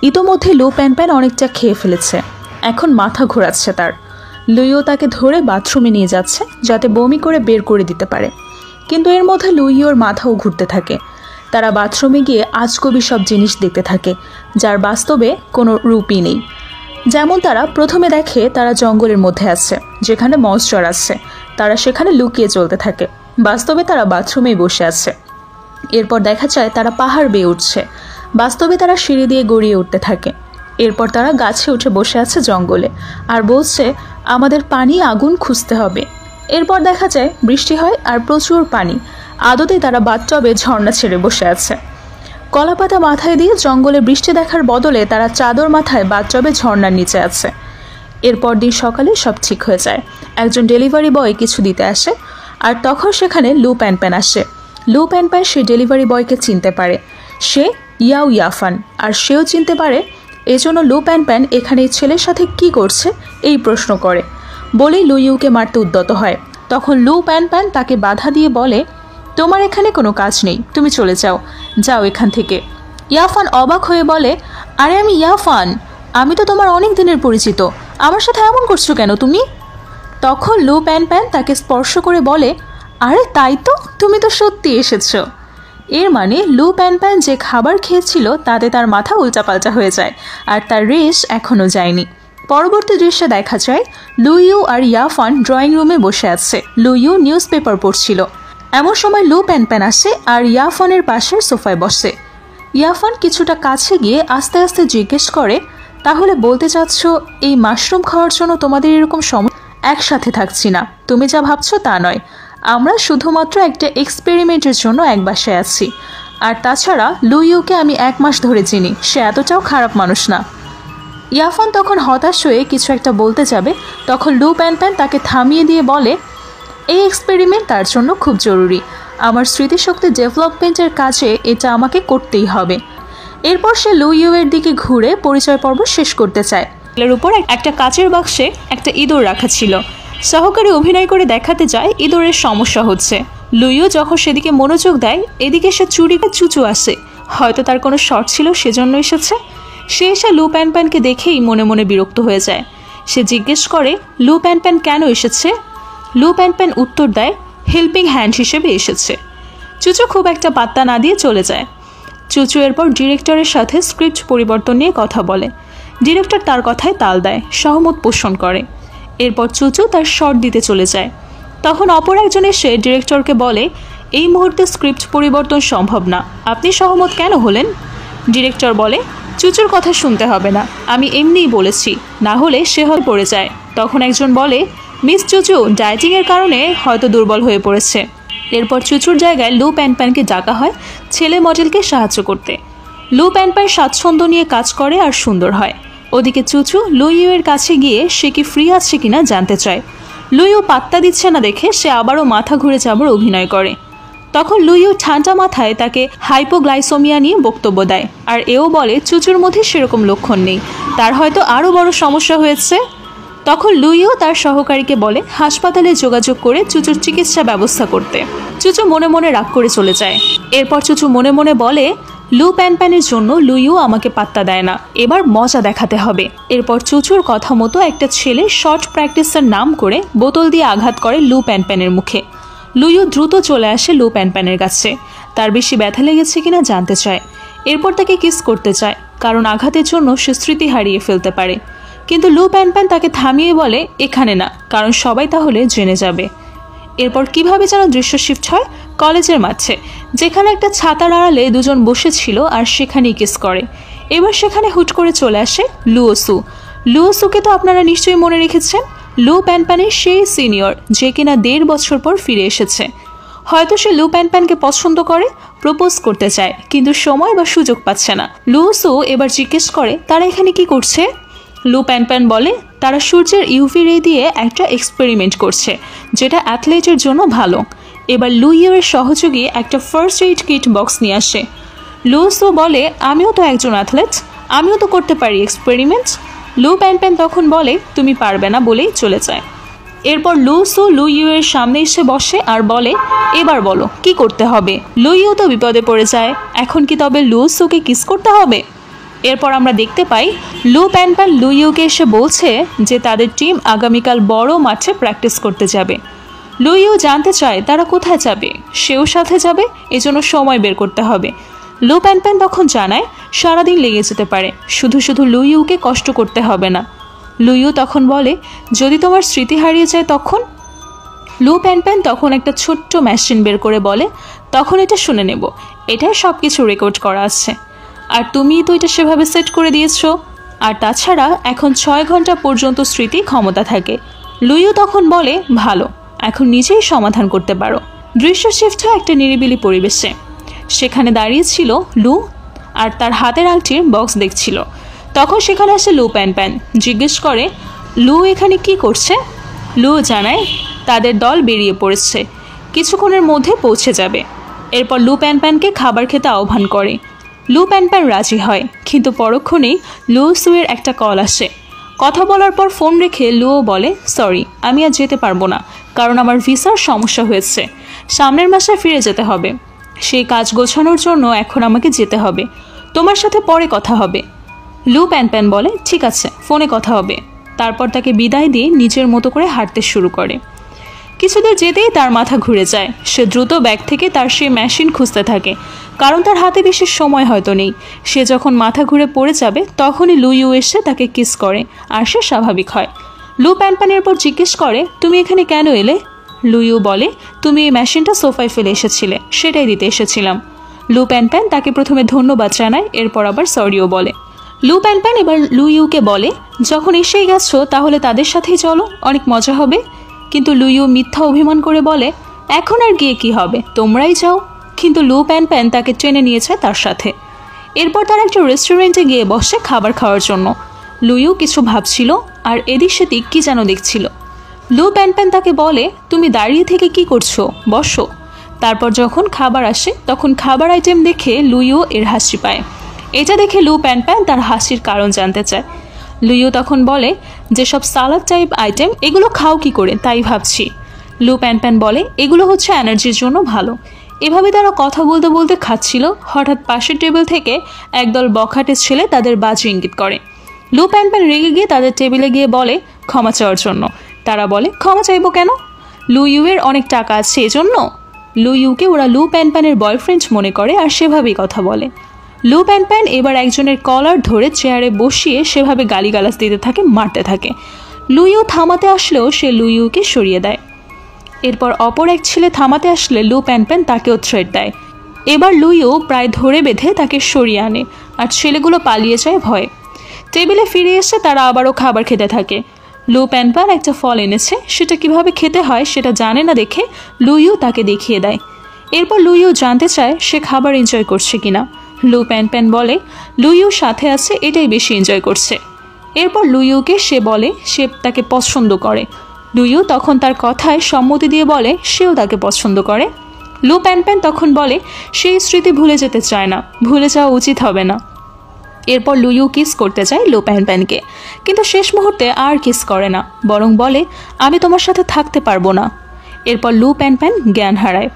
ইতোমধ্যে লু প্যানপ্যান অনেকটা খেয়ে ফেলেছে, এখন মাথা ঘোরাচ্ছে তার। লুইও তাকে ধরে বাথরুমে নিয়ে যাচ্ছে যাতে বমি করে বের করে দিতে পারে, কিন্তু এর মধ্যে লুইওর মাথাও ঘুরতে থাকে। তারা বাথরুমে গিয়ে আজগবি সব জিনিস দেখতে থাকে যার বাস্তবে কোনো রূপই নেই। যেমন তারা প্রথমে দেখে তারা জঙ্গলের মধ্যে আছে যেখানে মনস্টার আছে, তারা সেখানে লুকিয়ে চলতে থাকে, বাস্তবে তারা বাথরুমেই বসে আছে। এরপর দেখা যায় তারা পাহাড় বেয়ে উঠছে। বাস্তবে তারা সিঁড়ি দিয়ে গড়িয়ে উঠতে থাকে। এরপর তারা গাছে উঠে বসে আছে জঙ্গলে আর বলছে আমাদের পানি আগুন খুঁজতে হবে। এরপর দেখা যায় বৃষ্টি হয় আর প্রচুর পানি। আদতে তারা বাথটবে ঝর্ণা ছেড়ে বসে আছে। কলাপাতা মাথায় দিয়ে জঙ্গলে বৃষ্টি দেখার বদলে তারা চাদর মাথায় বাথটবে ঝর্ণার নিচে আছে। এরপর দিন সকালে সব ঠিক হয়ে যায়। একজন ডেলিভারি বয় কিছু দিতে আসে আর তখন সেখানে লু প্যান প্যান আসে। লু প্যান প্যান সে ডেলিভারি বয়কে চিনতে পারে। সে ইয়াও ইয়াফান আর সেও চিনতে পারে। এজন্য লু প্যান প্যান এখানে এই ছেলের সাথে কি করছে এই প্রশ্ন করে বলেই লু ইউকে মারতে উদ্যত হয়। তখন লু প্যান প্যান তাকে বাধা দিয়ে বলে তোমার এখানে কোনো কাজ নেই, তুমি চলে যাও, যাও এখান থেকে। ইয়াফান অবাক হয়ে বলে আরে আমি ইয়াফান, আমি তো তোমার অনেক দিনের পরিচিত, আমার সাথে এমন করছো কেন তুমি? তখন লু প্যান প্যান তাকে স্পর্শ করে বলে আরে তাই তো, তুমি তো সত্যি এসেছো। এর মানে লু প্যান প্যান যে খাবার খেয়েছিল তাতে তার মাথা উল্টাপাল্টা হয়ে যায় আর তার রেশ এখনও যায়নি। পরবর্তী দৃশ্যে দেখা যায় লু ইউ আর ইয়াফান ড্রয়িং রুমে বসে আছে। লু ইউ নিউজ পেপার পড়ছিল। এমন সময় লু প্যান প্যান আসে আর ইয়াফানের পাশের সোফায় বসে। ইয়াফান কিছুটা কাছে গিয়ে আস্তে আস্তে জিজ্ঞেস করে তাহলে বলতে চাচ্ছ এই মাশরুম খাওয়ার জন্য তোমাদের এরকম সময় একসাথে থাকছি না? তুমি যা ভাবছো তা নয়, আমরা শুধুমাত্র একটা এক্সপেরিমেন্টের জন্য এক বাসায় আছি। আর তাছাড়া লু ইউকে আমি 1 মাস ধরে চিনি, সে এতটাও খারাপ মানুষ না। ইয়াফান তখন হতাশ হয়ে কিছু একটা বলতে যাবে, তখন লু প্যান প্যান তাকে থামিয়ে দিয়ে বলে এই এক্সপেরিমেন্ট তার জন্য খুব জরুরি, আমার স্মৃতিশক্তি ডেভেলপমেন্টের কাজে এটা আমাকে করতেই হবে। এরপর সে লু ইউ এর দিকে ঘুরে পরিচয় পর্ব শেষ করতে চায়। এর উপর একটা কাচের বাক্সে একটা ইঁদুর রাখা ছিল। সহকারী অভিনয় করে দেখাতে যায় ইঁদুরের সমস্যা হচ্ছে। লু ইউ যখন সেদিকে মনোযোগ দেয় এদিকে সে চুরিতে চুচু আসে। হয়তো তার কোনো শর্ট ছিল সেজন্য এসেছে। সে এসে লু প্যান প্যানকে দেখেই মনে মনে বিরক্ত হয়ে যায়। সে জিজ্ঞেস করে লু প্যান প্যান কেন এসেছে। লু প্যান প্যান উত্তর দেয় হেল্পিং হ্যান্ড হিসেবে এসেছে। চুচু খুব একটা পাত্তা না দিয়ে চলে যায়। চুচু এরপর ডিরেক্টরের সাথে স্ক্রিপ্ট পরিবর্তন নিয়ে কথা বলে। ডিরেক্টর তার কথায় তাল দেয়, সহমত পোষণ করে। এরপর চুচু তার শর্ট দিতে চলে যায়। তখন অপর একজন এসে ডিরেক্টরকে বলে এই মুহূর্তে স্ক্রিপ্ট পরিবর্তন সম্ভব না, আপনি সহমত কেন হলেন? ডিরেক্টর বলে চুচুর কথা শুনতে হবে না, আমি এমনিই বলেছি, না হলে সে হয়ে পড়ে যায়। তখন একজন বলে মিস চুচু ডায়েটিংয়ের কারণে হয়তো দুর্বল হয়ে পড়েছে। এরপর চুচুর জায়গায় লু প্যান প্যানকে ডাকা হয় ছেলে মডেলকে সাহায্য করতে। লু প্যান প্যান স্বাচ্ছন্দ্য নিয়ে কাজ করে আর সুন্দর হয়। ওদিকে চুচু লু ইউ এর কাছে গিয়ে সে কি ফ্রি আছে কিনা জানতে চায়। লু ইউ পাত্তা দিচ্ছে না দেখে সে আবারও মাথা ঘুরে যাবার অভিনয় করে। তখন লু ইউ ঠান্ডা মাথায় তাকে হাইপোগ্লাইসোমিয়া নিয়ে বক্তব্য দেয় আর এও বলে চুচুর মধ্যে সেরকম লক্ষণ নেই, তার হয়তো আরও বড় সমস্যা হয়েছে। তখন লু ইউ তার সহকারীকে বলে হাসপাতালে যোগাযোগ করে চুচুর চিকিৎসা ব্যবস্থা করতে। চুচু মনে মনে রাগ করে চলে যায়। এরপর চুচু মনে মনে বলে লু প্যান প্যানের জন্য লু ইউ আমাকে পাত্তা দেয় না, এবার মজা দেখাতে হবে। এরপর চুচুর কথা মতো একটা ছেলে শর্ট প্র্যাকটিসের নাম করে বোতল দিয়ে আঘাত করে লু প্যান প্যানের মুখে। লু ইউ দ্রুত চলে আসে লু প্যান প্যানের কাছে, তার বেশি ব্যথা লেগেছে কিনা জানতে চায়। এরপর তাকে কিস করতে চায়, কারণ আঘাতের জন্য সে স্মৃতি হারিয়ে ফেলতে পারে। কিন্তু লু প্যান প্যান তাকে থামিয়ে বলে এখানে না, কারণ সবাই তাহলে জেনে যাবে। এরপর কিভাবে যেন দৃশ্য শিফট হয় কলেজের মাঠে, যেখানে একটা ছাতার আড়ালে দুজন বসেছিল আর সেখানেই কিস করে। এবার সেখানে হুট করে চলে আসে লুওসু। লুওসুকে তো আপনারা নিশ্চয়ই মনে রেখেছেন, লু প্যান প্যানের সেই সিনিয়র যে কিনা 1.5 বছর পর ফিরে এসেছে। হয়তো সে লু প্যান প্যানকে পছন্দ করে, প্রপোজ করতে চায়, কিন্তু সময় বা সুযোগ পাচ্ছে না। লুওসু এবার জিজ্ঞেস করে তারা এখানে কি করছে। লু প্যান প্যান বলে তারা সূর্যের ইউভি রে দিয়ে একটা এক্সপেরিমেন্ট করছে, যেটা অ্যাথলেটের জন্য ভালো। এবার লু ইউ এর সহযোগী একটা ফার্স্ট এইড কিট বক্স নিয়ে আসে। লুওসু বলে আমিও তো একজন অ্যাথলেট, আমিও তো করতে পারি এক্সপেরিমেন্ট। লু প্যান প্যান তখন বলে তুমি পারবে না বলেই চলে যায়। এরপর লুওসু লু ইউ এর সামনে এসে বসে আর বলে এবার বলো কি করতে হবে। লু ইউ তো বিপদে পড়ে যায়, এখন কি তবে লুওসুকে কিস করতে হবে? এরপর আমরা দেখতে পাই লু প্যান প্যান লু ইউকে এসে বলছে যে তাদের টিম আগামীকাল বড় মাঠে প্র্যাকটিস করতে যাবে। লু ইউ জানতে চায় তারা কোথায় যাবে, সেও সাথে যাবে, এজন্য সময় বের করতে হবে। লু প্যান প্যান তখন জানায় সারাদিন লেগে যেতে পারে, শুধু শুধু লু ইউকে কষ্ট করতে হবে না। লু ইউ তখন বলে যদি তোমার স্মৃতি হারিয়ে যায় তখন? লু প্যান প্যান তখন একটা ছোট্ট মেশিন বের করে বলে তখন এটা শুনে নেব। এটাই সব কিছু রেকর্ড করা আছে, আর তুমি তো এটা সেভাবে সেট করে দিয়েছো। আর তাছাড়া এখন 6 ঘন্টা পর্যন্ত স্মৃতি ক্ষমতা থাকে। লুইও তখন বলে, ভালো, এখন নিজেই সমাধান করতে পারো। দৃশ্য শিফট হয় একটা নিরিবিলি পরিবেশে। সেখানে দাঁড়িয়ে ছিল লু আর তার হাতের আংটির বক্স দেখছিল। তখন সেখানে আসে লু প্যান প্যান। জিজ্ঞেস করে, লু এখানে কি করছে? লু জানায় তাদের দল বেরিয়ে পড়েছে, কিছুক্ষণের মধ্যে পৌঁছে যাবে। এরপর লু প্যান প্যানকে খাবার খেতে আহ্বান করে। লু প্যান প্যান রাজি হয়, কিন্তু পরক্ষণেই লু সুয়ের একটা কল আসে। কথা বলার পর ফোন রেখে লুও বলে, সরি, আমি আর যেতে পারবো না, কারণ আমার ভিসার সমস্যা হয়েছে, সামনের মাসে ফিরে যেতে হবে। সেই কাজ গোছানোর জন্য এখন আমাকে যেতে হবে, তোমার সাথে পরে কথা হবে। লু প্যান প্যান বলে, ঠিক আছে, ফোনে কথা হবে। তারপর তাকে বিদায় দিয়ে নিজের মতো করে হাঁটতে শুরু করে। কিছুদূর যেতেই তার মাথা ঘুরে যায়। সে দ্রুত ব্যাগ থেকে তার সেই মেশিন খুঁজতে থাকে, কারণ তার হাতে বেশি সময় হয়তো নেই। সে যখন মাথা ঘুরে পড়ে যাবে তখনই লুইউ এসে তাকে কিস করে আর সে স্বাভাবিক হয়। লু প্যান প্যানের পর জিজ্ঞেস করে, তুমি এখানে কেন এলে? লুইউ বলে, তুমি এই মেশিনটা সোফায় ফেলে এসেছিলে, সেটাই দিতে এসেছিলাম। লু প্যান প্যান তাকে প্রথমে ধন্যবাদ জানায়, এরপর আবার সরিও বলে। লু প্যান প্যান এবার লুইউকে বলে, যখন এসেই গেছো তাহলে তাদের সাথেই চলো, অনেক মজা হবে। কিন্তু লুইউ মিথ্যা অভিমান করে বলে, এখন আর গিয়ে কি হবে, তোমরাই যাও। কিন্তু লু প্যান প্যান তাকে টেনে নিয়েছে তার সাথে। এরপর তারা একটা রেস্টুরেন্টে গিয়ে বসে খাবার খাওয়ার জন্য। লুইউ কিছু ভাবছিল আর এদিক সেদিক কি যেন দেখছিল। লু প্যান প্যান তাকে বলে, তুমি দাঁড়িয়ে থেকে কি করছো, বসো। তারপর যখন খাবার আসে তখন খাবার আইটেম দেখে লুইউ এর হাসি পায়। এটা দেখে লু প্যান প্যান তার হাসির কারণ জানতে চায়। লুইউ তখন বলে, যেসব সালাদ টাইপ আইটেম এগুলো খাও কি করে তাই ভাবছি। লু প্যান প্যান বলে, এগুলো হচ্ছে এনার্জির জন্য ভালো। এভাবে তারা কথা বলতে বলতে খাচ্ছিল, হঠাৎ পাশের টেবিল থেকে একদল বখাটে ছেলে তাদের বাজে ইঙ্গিত করে। লু প্যান প্যান রেগে গিয়ে তাদের টেবিলে গিয়ে বলে, ক্ষমা চাওয়ার জন্য। তারা বলে, ক্ষমা চাইবো কেন? লুইউয়ের অনেক টাকা আছে এজন্য? লুইউকে ওরা লু প্যান প্যানের বয়ফ্রেন্ড মনে করে আর সেভাবেই কথা বলে। লু প্যান প্যান এবার একজনের কলার ধরে চেয়ারে বসিয়ে সেভাবে গালিগালাজ দিতে থাকে, মারতে থাকে। লুইউ থামাতে আসলেও সে লুইউকে সরিয়ে দেয়। এরপর অপর এক ছেলে থামাতে আসলে লু প্যান প্যান তাকেও থ্রেট দেয়। এবার লুইউ প্রায় ধরে বেঁধে তাকে সরিয়ে আনে আর ছেলেগুলো পালিয়ে যায় ভয়ে। টেবিলে ফিরে এসে তারা আবারও খাবার খেতে থাকে। লু প্যান প্যান একটা ফল এনেছে, সেটা কিভাবে খেতে হয় সেটা জানে না দেখে লুইউ তাকে দেখিয়ে দেয়। এরপর লুইউ জানতে চায় সে খাবার এনজয় করছে কিনা। লু প্যান প্যান বলে, লুইউ সাথে আছে, এটাই বেশি এনজয় করছে। এরপর লুইউকে সে বলে সে তাকে পছন্দ করে। লুইউ তখন তার কথায় সম্মতি দিয়ে বলে সেও তাকে পছন্দ করে। লু প্যান প্যান তখন বলে সেই স্মৃতি ভুলে যেতে চায় না, ভুলে যাওয়া উচিত হবে না। এরপর লুইউ কিস করতে চায় লু প্যান প্যানকে, কিন্তু শেষ মুহূর্তে আর কিস করে না, বরং বলে, আমি তোমার সাথে থাকতে পারবো না। এরপর লু প্যান প্যান জ্ঞান হারায়।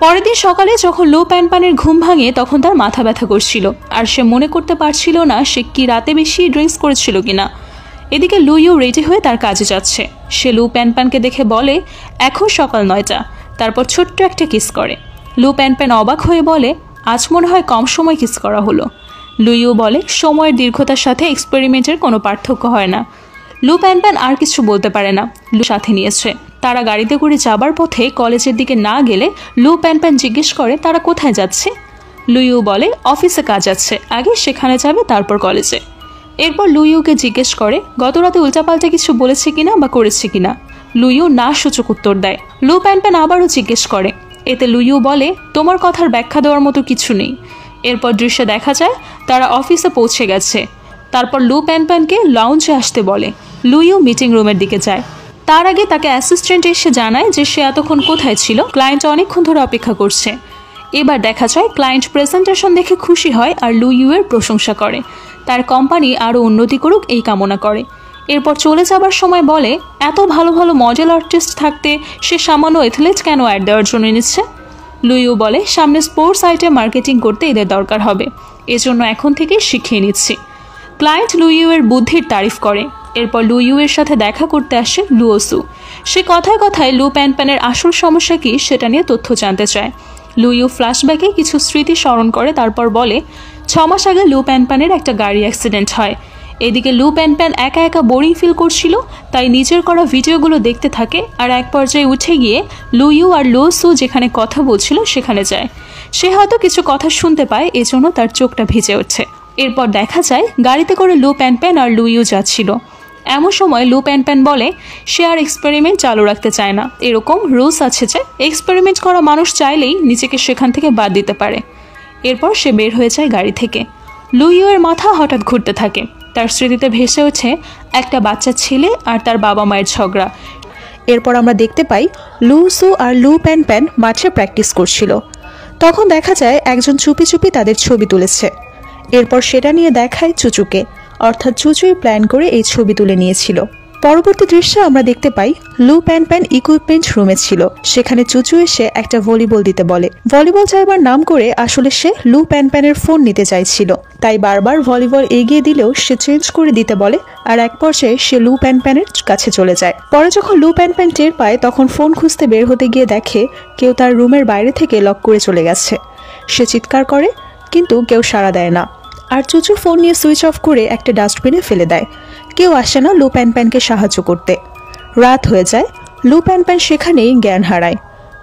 পরের দিন সকালে যখন লু প্যান প্যানের ঘুম ভাঙে তখন তার মাথা ব্যথা করছিল আর সে মনে করতে পারছিল না সে কি রাতে বেশি ড্রিঙ্কস করেছিল কিনা। এদিকে লুইউ রেডি হয়ে তার কাজে যাচ্ছে। সে লু প্যান প্যানকে দেখে বলে, এখন সকাল 9টা। তারপর ছোট্ট একটা কিস করে। লু প্যান প্যান অবাক হয়ে বলে, আজ মনে হয় কম সময় কিস করা হলো। লুইউ বলে, সময়ের দীর্ঘতার সাথে এক্সপেরিমেন্টের কোনো পার্থক্য হয় না। লু প্যান প্যান আর কিছু বলতে পারে না। লু সাথে নিয়েছে। তারা গাড়িতে করে যাবার পথে কলেজের দিকে না গেলে লু প্যান প্যান জিজ্ঞেস করে তারা কোথায় যাচ্ছে। লুইউ বলে, অফিসে কাজ আছে, আগে সেখানে যাবে তারপর কলেজে। এরপর লুইউকে জিজ্ঞেস করে গত রাতে উল্টাপাল্টা কিছু বলেছে কিনা বা করেছে কিনা। লুইউ না সূচক উত্তর দেয়। লু প্যান প্যান আবারও জিজ্ঞেস করে। এতে লুইউ বলে, তোমার কথার ব্যাখ্যা দেওয়ার মতো কিছু নেই। এরপর দৃশ্যে দেখা যায় তারা অফিসে পৌঁছে গেছে। তারপর লু প্যান প্যানকে লাউঞ্জে আসতে বলে। লুইউ মিটিং রুমের দিকে যায়। তার আগে তাকে অ্যাসিস্ট্যান্ট এসে জানায় যে সে এতক্ষণ কোথায় ছিল, ক্লায়েন্ট অনেকক্ষণ ধরে অপেক্ষা করছে। এবার দেখা যায় ক্লায়েন্ট প্রেজেন্টেশন দেখে খুশি হয় আর লুইউয়ের প্রশংসা করে, তার কোম্পানি আরও উন্নতি করুক এই কামনা করে। এরপর চলে যাবার সময় বলে, এত ভালো ভালো মডেল আর্টিস্ট থাকতে সে সামান্য অ্যাথলেট কেন অ্যাড দেওয়ার জন্য নিচ্ছে। লুইউ বলে, সামনে স্পোর্টস আইটেম মার্কেটিং করতে এদের দরকার হবে, এজন্য এখন থেকেই শিখিয়ে নিচ্ছি। ক্লায়েন্ট লুইউয়ের বুদ্ধির তারিফ করে। এরপর লুইউয়ের সাথে দেখা করতে আসে লুওসু। সে কথায় কথায় লু প্যান প্যানের আসল সমস্যা কি সেটা নিয়ে তথ্য জানতে চায়। লুইউ ফ্ল্যাশব্যাকে কিছু স্মৃতি স্মরণ করে, তারপর বলে 6 মাস আগে লু প্যান প্যানের একটা গাড়ি অ্যাক্সিডেন্ট হয়। এদিকে লু প্যান প্যান একা একা বোরিং ফিল করছিল, তাই নিজের করা ভিডিওগুলো দেখতে থাকে আর এক পর্যায়ে উঠে গিয়ে লুইউ আর লুওসু যেখানে কথা বলছিল সেখানে যায়। সে হয়তো কিছু কথা শুনতে পায়, এজন্য তার চোখটা ভিজে উঠছে। এরপর দেখা যায় গাড়িতে করে লু প্যান আর লুইও যাচ্ছিল। এমন সময় লু প্যান বলে সে আর এক্সপেরিমেন্ট চালু রাখতে চায় না। এরকম রুলস আছে যে এক্সপেরিমেন্ট করা মানুষ চাইলেই নিজেকে সেখান থেকে বাদ দিতে পারে। এরপর সে বের হয়ে যায় গাড়ি থেকে। লুইও এর মাথা হঠাৎ ঘুরতে থাকে। তার স্মৃতিতে ভেসে ওঠে একটা বাচ্চা ছেলে আর তার বাবা মায়ের ঝগড়া। এরপর আমরা দেখতে পাই লুসু আর লু প্যান মাঠে প্র্যাকটিস করছিল। তখন দেখা যায় একজন চুপি চুপি তাদের ছবি তুলেছে। এরপর সেটা নিয়ে দেখায় চুচুকে, অর্থাৎ চুচুই প্ল্যান করে এই ছবি তুলে নিয়েছিল। পরবর্তী দৃশ্যে আমরা দেখতে পাই লু প্যান ইকুইপমেন্ট রুমে ছিল। সেখানে চুচু এসে একটা ভলিবল দিতে বলে। ভলিবল চাইবার নাম করে আসলে সে লু প্যানের ফোন নিতে চাইছিল, তাই বারবার ভলিবল এগিয়ে দিলেও সে চেঞ্জ করে দিতে বলে। আর এক পর্যায়ে সে লু প্যানের কাছে চলে যায়। পরে যখন লু প্যান টের পায় তখন ফোন খুঁজতে বের হতে গিয়ে দেখে কেউ তার রুমের বাইরে থেকে লক করে চলে গেছে। সে চিৎকার করে কিন্তু কেউ সাড়া দেয় না। আর চুচু ফোন নিয়ে সুইচ অফ করে একটা ডাস্টবিনে ফেলে দেয়। কেউ আসে না লু প্যানকে সাহায্য করতে। রাত হয়ে যায়। লু প্যান সেখানেই জ্ঞান হারায়।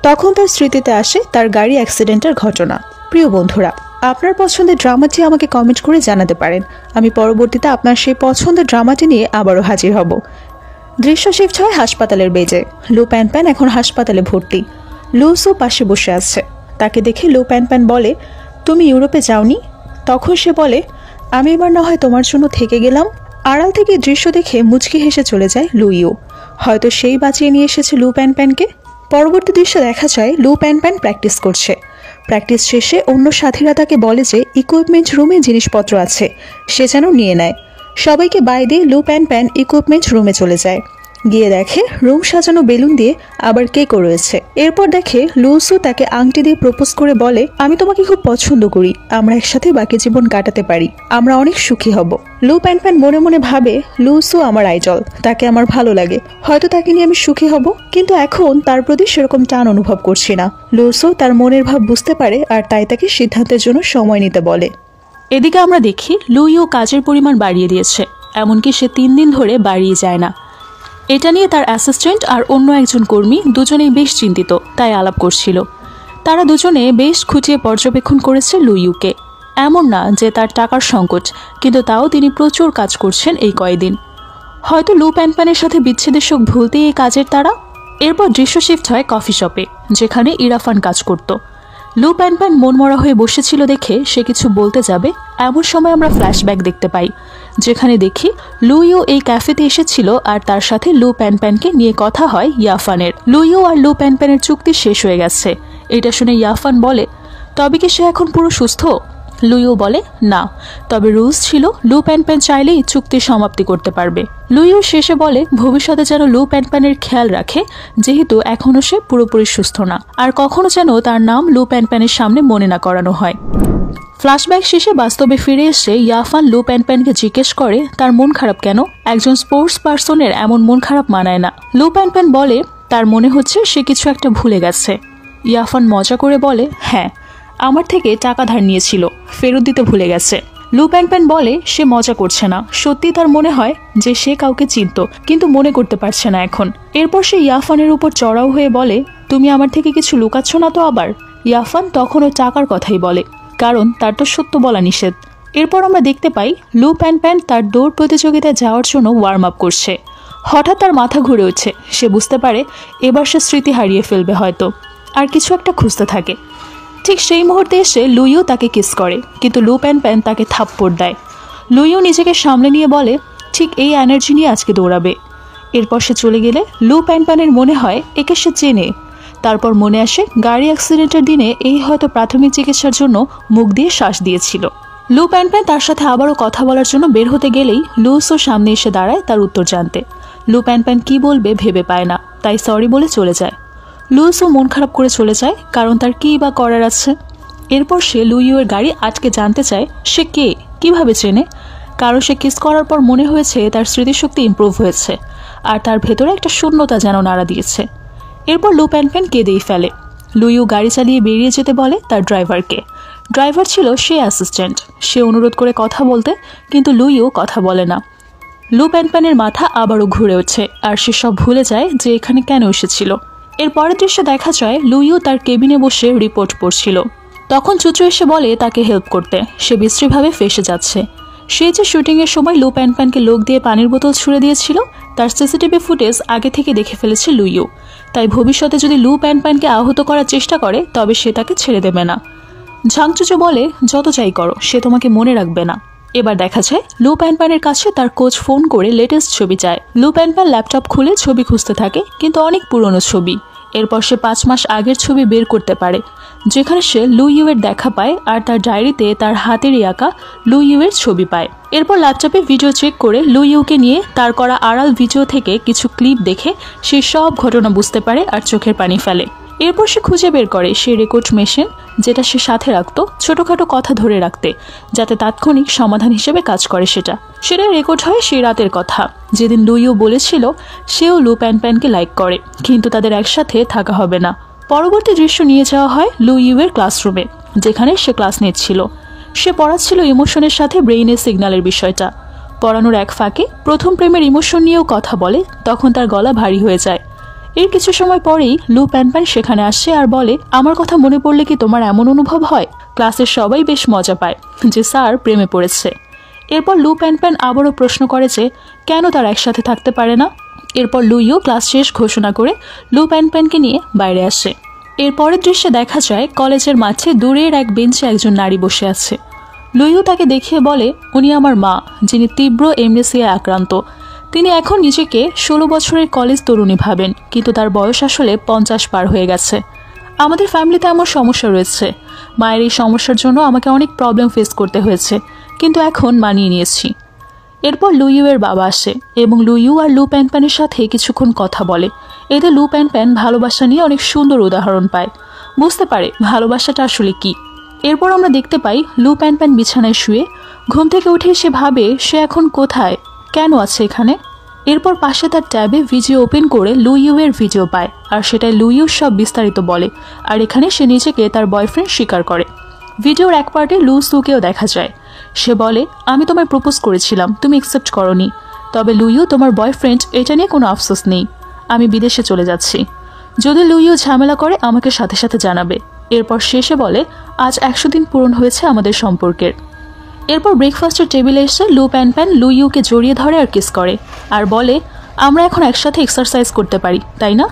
তখন তার স্মৃতিতে আসে তার গাড়ি অ্যাক্সিডেন্টের ঘটনা। প্রিয় বন্ধুরা, আপনার পছন্দের ড্রামাটি আমাকে কমেন্ট করে জানাতে পারেন। আমি পরবর্তীতে আপনার সেই পছন্দের ড্রামাটি নিয়ে আবারও হাজির হব। দৃশ্য শিফট হয় হাসপাতালের বেজে। লু প্যান এখন হাসপাতালে ভর্তি। লুসু পাশে বসে আছে। তাকে দেখে লু প্যান বলে, তুমি ইউরোপে যাওনি? তখন সে বলে, আমি এবার না হয় তোমার জন্য থেকে গেলাম। আড়াল থেকে দৃশ্য দেখে মুচকি হেসে চলে যায় লুইও। হয়তো সেই বাঁচিয়ে নিয়ে এসেছে লু প্যানকে। পরবর্তী দৃশ্য দেখা যায় লু প্যান প্র্যাকটিস করছে। প্র্যাকটিস শেষে অন্য সাথীরা তাকে বলে যে ইকুইপমেন্ট রুমে জিনিসপত্র আছে, সে যেন নিয়ে নেয়। সবাইকে বাই দিয়ে লু প্যান ইকুইপমেন্ট রুমে চলে যায়। গিয়ে দেখে রুম সাজানো বেলুন দিয়ে আবার কেকও রয়েছে। এরপর দেখে লুসু তাকে আংটি দিয়ে প্রপোজ করে বলে, আমি তোমাকে খুব পছন্দ করি, আমরা একসাথে বাকি জীবন কাটাতে পারি, আমরা অনেক সুখী হব। লু প্যান মনে মনে ভাবে লুসু আমার আইডল, তাকে আমার ভালো লাগে, হয়তো তাকে নিয়ে আমি সুখী হব। কিন্তু এখন তার প্রতি সেরকম টান অনুভব করছি না। লুসু তার মনের ভাব বুঝতে পারে আর তাই তাকে সিদ্ধান্তের জন্য সময় নিতে বলে। এদিকে আমরা দেখি লুইও কাজের পরিমাণ বাড়িয়ে দিয়েছে, এমনকি সে 3 দিন ধরে বাড়িয়ে যায় না। এটা নিয়ে তার অ্যাসিস্ট্যান্ট আর অন্য একজন কর্মী দুজনেই বেশ চিন্তিত, তাই আলাপ করছিল। তারা দুজনে বেশ খুঁটিয়ে পর্যবেক্ষণ করেছে লুইউকে। এমন না যে তার টাকার সংকট, কিন্তু তাও তিনি প্রচুর কাজ করছেন এই কয়েকদিন। হয়তো লু প্যানের সাথে বিচ্ছেদের শোক ভুলতেই এই কাজের তারা। এরপর দৃশ্য শিফট হয় কফি শপে, যেখানে ইরাফান কাজ করত। লু প্যান মনমরা হয়ে বসেছিল দেখে সে কিছু বলতে যাবে, এমন সময় আমরা ফ্ল্যাশব্যাক দেখতে পাই, যেখানে দেখি লুইও এই ক্যাফেতে এসেছিল আর তার সাথে লু প্যানকে নিয়ে কথা হয় ইয়াফানের। লুইও আর লু প্যানের চুক্তি শেষ হয়ে গেছে। এটা শুনে ইয়াফান বলে, তবে কি সে এখন পুরো সুস্থ? লুইও বলে, না, তবে রুলস ছিল লু প্যান চাইলেই চুক্তির সমাপ্তি করতে পারবে। লুইও শেষে বলে ভবিষ্যতে যেন লু প্যানের খেয়াল রাখে, যেহেতু এখনও সে পুরোপুরি সুস্থ না, আর কখনো যেন তার নাম লু প্যানের সামনে মনে না করানো হয়। ফ্ল্যাশব্যাক শেষে বাস্তবে ফিরে এসে ইয়াফান লু প্যানকে জিজ্ঞেস করে তার মন খারাপ কেন। একজন স্পোর্টস পার্সনের এমন মন খারাপ মানায় না। লু প্যান বলে তার মনে হচ্ছে সে কিছু একটা ভুলে গেছে। ইয়াফান মজা করে বলে, হ্যাঁ, আমার থেকে টাকা ধার নিয়েছিল, ফেরত দিতে ভুলে গেছে। লু প্যান বলে সে মজা করছে না, সত্যি তার মনে হয় যে সে কাউকে চিনত, কিন্তু মনে করতে পারছে না এখন। এরপর সে ইয়াফানের উপর চড়াও হয়ে বলে, তুমি আমার থেকে কিছু লুকাচ্ছ না তো আবার? ইয়াফান তখনও টাকার কথাই বলে, কারণ তার তো সত্য বলা নিষেধ। এরপর আমরা দেখতে পাই লু প্যান তার দৌড় প্রতিযোগিতায় যাওয়ার জন্য ওয়ার্ম আপ করছে। হঠাৎ তার মাথা ঘুরে ওঠে। সে বুঝতে পারে এবার সে স্মৃতি হারিয়ে ফেলবে হয়তো, আর কিছু একটা খুঁজতে থাকে। ঠিক সেই মুহূর্তে এসে লুইও তাকে কিস করে, কিন্তু লু প্যান তাকে থাপ্পড় দেয়। লুইও নিজেকে সামলে নিয়ে বলে, ঠিক এই এনার্জি নিয়ে আজকে দৌড়াবে। এরপর সে চলে গেলে লু প্যানের মনে হয় একে সে চেনে। তারপর মনে আসে গাড়ি অ্যাক্সিডেন্টের দিনে এই হয়তো প্রাথমিক চিকিৎসার জন্য মুখ দিয়ে শ্বাস দিয়েছিল। লু প্যান তার সাথে আবারও কথা বলার জন্য বের হতে গেলেই লুসও সামনে এসে দাঁড়ায় তার উত্তর জানতে। লু প্যান কি বলবে ভেবে পায় না, তাই সরি বলে চলে যায়। লুইসও মন খারাপ করে চলে যায়, কারণ তার কী বা করার আছে। এরপর সে লুইওর গাড়ি আটকে জানতে চায় সে কে, কিভাবে চেনে। কারণ সে কিস করার পর মনে হয়েছে তার স্মৃতিশক্তি ইমপ্রুভ হয়েছে, আর তার ভেতরে একটা শূন্যতা যেন নাড়া দিয়েছে। এরপর লু প্যান কেঁদেই ফেলে। লুইও গাড়ি চালিয়ে বেরিয়ে যেতে বলে তার ড্রাইভারকে। ড্রাইভার ছিল সে অ্যাসিস্ট্যান্ট। সে অনুরোধ করে কথা বলতে, কিন্তু লুইও কথা বলে না। লু প্যানের মাথা আবারও ঘুরে ওঠে, আর সে সব ভুলে যায় যে এখানে কেন এসেছিল। এর পরের দৃশ্যে দেখা যায় লুইও তার কেবিনে বসে রিপোর্ট পড়ছিল। তখন চুচু এসে বলে তাকে হেল্প করতে, সে বিশ্রীভাবে ফেসে যাচ্ছে। সে যে শুটিংয়ের সময় লু প্যানপ্যানকে লোক দিয়ে পানির বোতল ছুঁড়ে দিয়েছিল তার সিসিটিভি ফুটেজ আগে থেকে দেখে ফেলেছে লুইও, তাই ভবিষ্যতে যদি লু প্যানপ্যানকে আহত করার চেষ্টা করে তবে সে তাকে ছেড়ে দেবে না। ঝাংচুচু বলে যত চাই করো, সে তোমাকে মনে রাখবে না। এবার দেখা যায় লু প্যানপ্যানের কাছে তার কোচ ফোন করে লেটেস্ট ছবি চায়। লু প্যানপ্যান ল্যাপটপ খুলে ছবি খুঁজতে থাকে, কিন্তু অনেক পুরনো ছবি। এরপর সে 5 মাস আগের ছবি বের করতে পারে, যেখানে সে লু ইউয়ের দেখা পায় আর তার ডায়েরিতে তার হাতেরই আঁকা লু ইউয়ের ছবি পায়। এরপর ল্যাপটপে ভিডিও চেক করে লু ইউকে নিয়ে তার করা আড়াল ভিডিও থেকে কিছু ক্লিপ দেখে সে সব ঘটনা বুঝতে পারে আর চোখের পানি ফেলে। এরপর সে খুঁজে বের করে সেই রেকর্ড মেশিন, যেটা সে সাথে রাখত ছোটখাটো কথা ধরে রাখতে, যাতে তাৎক্ষণিক সমাধান হিসেবে কাজ করে। সেটা রেকর্ড হয় সেই রাতের কথা, যেদিন লুইও বলেছিল সেও লু প্যানপ্যানকে লাইক করে, কিন্তু তাদের একসাথে থাকা হবে না। পরবর্তী দৃশ্য নিয়ে যাওয়া হয় লু ইউয়ের ক্লাসরুমে, যেখানে সে ক্লাস নিচ্ছিল। সে পড়াচ্ছিল ইমোশনের সাথে ব্রেইনের সিগন্যালের বিষয়টা। পড়ানোর এক ফাঁকে প্রথম প্রেমের ইমোশন নিয়েও কথা বলে, তখন তার গলা ভারী হয়ে যায়। এর কিছু সময় পরেই লু প্যানপ্যান সেখানে আসে আর বলে, আমার কথা মনে পড়লে কি তোমার এমন অনুভব হয়? ক্লাসের সবাই বেশ মজা পায় যে স্যার প্রেমে পড়েছে। এরপর লু প্যানপ্যান আবারও প্রশ্ন করে যে কেন তারা একসাথে থাকতে পারে না। এরপর লুইও ক্লাস শেষ ঘোষণা করে লু প্যানপ্যানকে নিয়ে বাইরে আসে। এর পরের দৃশ্যে দেখা যায় কলেজের মাঠে দূরের এক বেঞ্চে একজন নারী বসে আছে। লুইও তাকে দেখিয়ে বলে, উনি আমার মা, যিনি তীব্র এমনেসিয়ায় আক্রান্ত। তিনি এখন নিজেকে 16 বছরের কলেজ তরুণী ভাবেন, কিন্তু তার বয়স আসলে 50 পার হয়ে গেছে। আমাদের ফ্যামিলিতে এমন সমস্যা রয়েছে। মায়ের এই সমস্যার জন্য আমাকে অনেক প্রবলেম ফেস করতে হয়েছে, কিন্তু এখন মানিয়ে নিয়েছি। এরপর লুইউয়ের বাবা আসে এবং লুইউ আর লু প্যানপ্যানের সাথে কিছুক্ষণ কথা বলে। এতে লু প্যানপ্যান ভালোবাসা নিয়ে অনেক সুন্দর উদাহরণ পায়, বুঝতে পারে ভালোবাসাটা আসলে কি। এরপর আমরা দেখতে পাই লু প্যানপ্যান বিছানায় শুয়ে ঘুম থেকে উঠে সে ভাবে সে এখন কোথায়, কেন আছে এখানে। এরপর পাশে তার ট্যাবে ভিডিও ওপেন করে লুইউয়ের ভিডিও পায়, আর সেটাই লুইউ সব বিস্তারিত বলে। আর এখানে সে নিজেকে তার বয়ফ্রেন্ড স্বীকার করে। ভিডিওর এক পার্টে লু সুকেও দেখা যায়। সে বলে, আমি তোমায় প্রপোজ করেছিলাম, তুমি অ্যাকসেপ্ট করোনি। তবে লুইউ তোমার বয়ফ্রেন্ড, এটা নিয়ে কোনো আফসোস নেই। আমি বিদেশে চলে যাচ্ছি। যদি লুইউ ঝামেলা করে আমাকে সাথে সাথে জানাবে। এরপর শেষে বলে, আজ 100 দিন পূরণ হয়েছে আমাদের সম্পর্কের। এরপর ব্রেকফাস্টের টেবিলে এসে লু প্যানপ্যান লুইউকে জড়িয়ে ধরে আর কিস করে, আর বলে, আমরা এখন একসাথে এক্সারসাইজ করতে পারি, তাই না?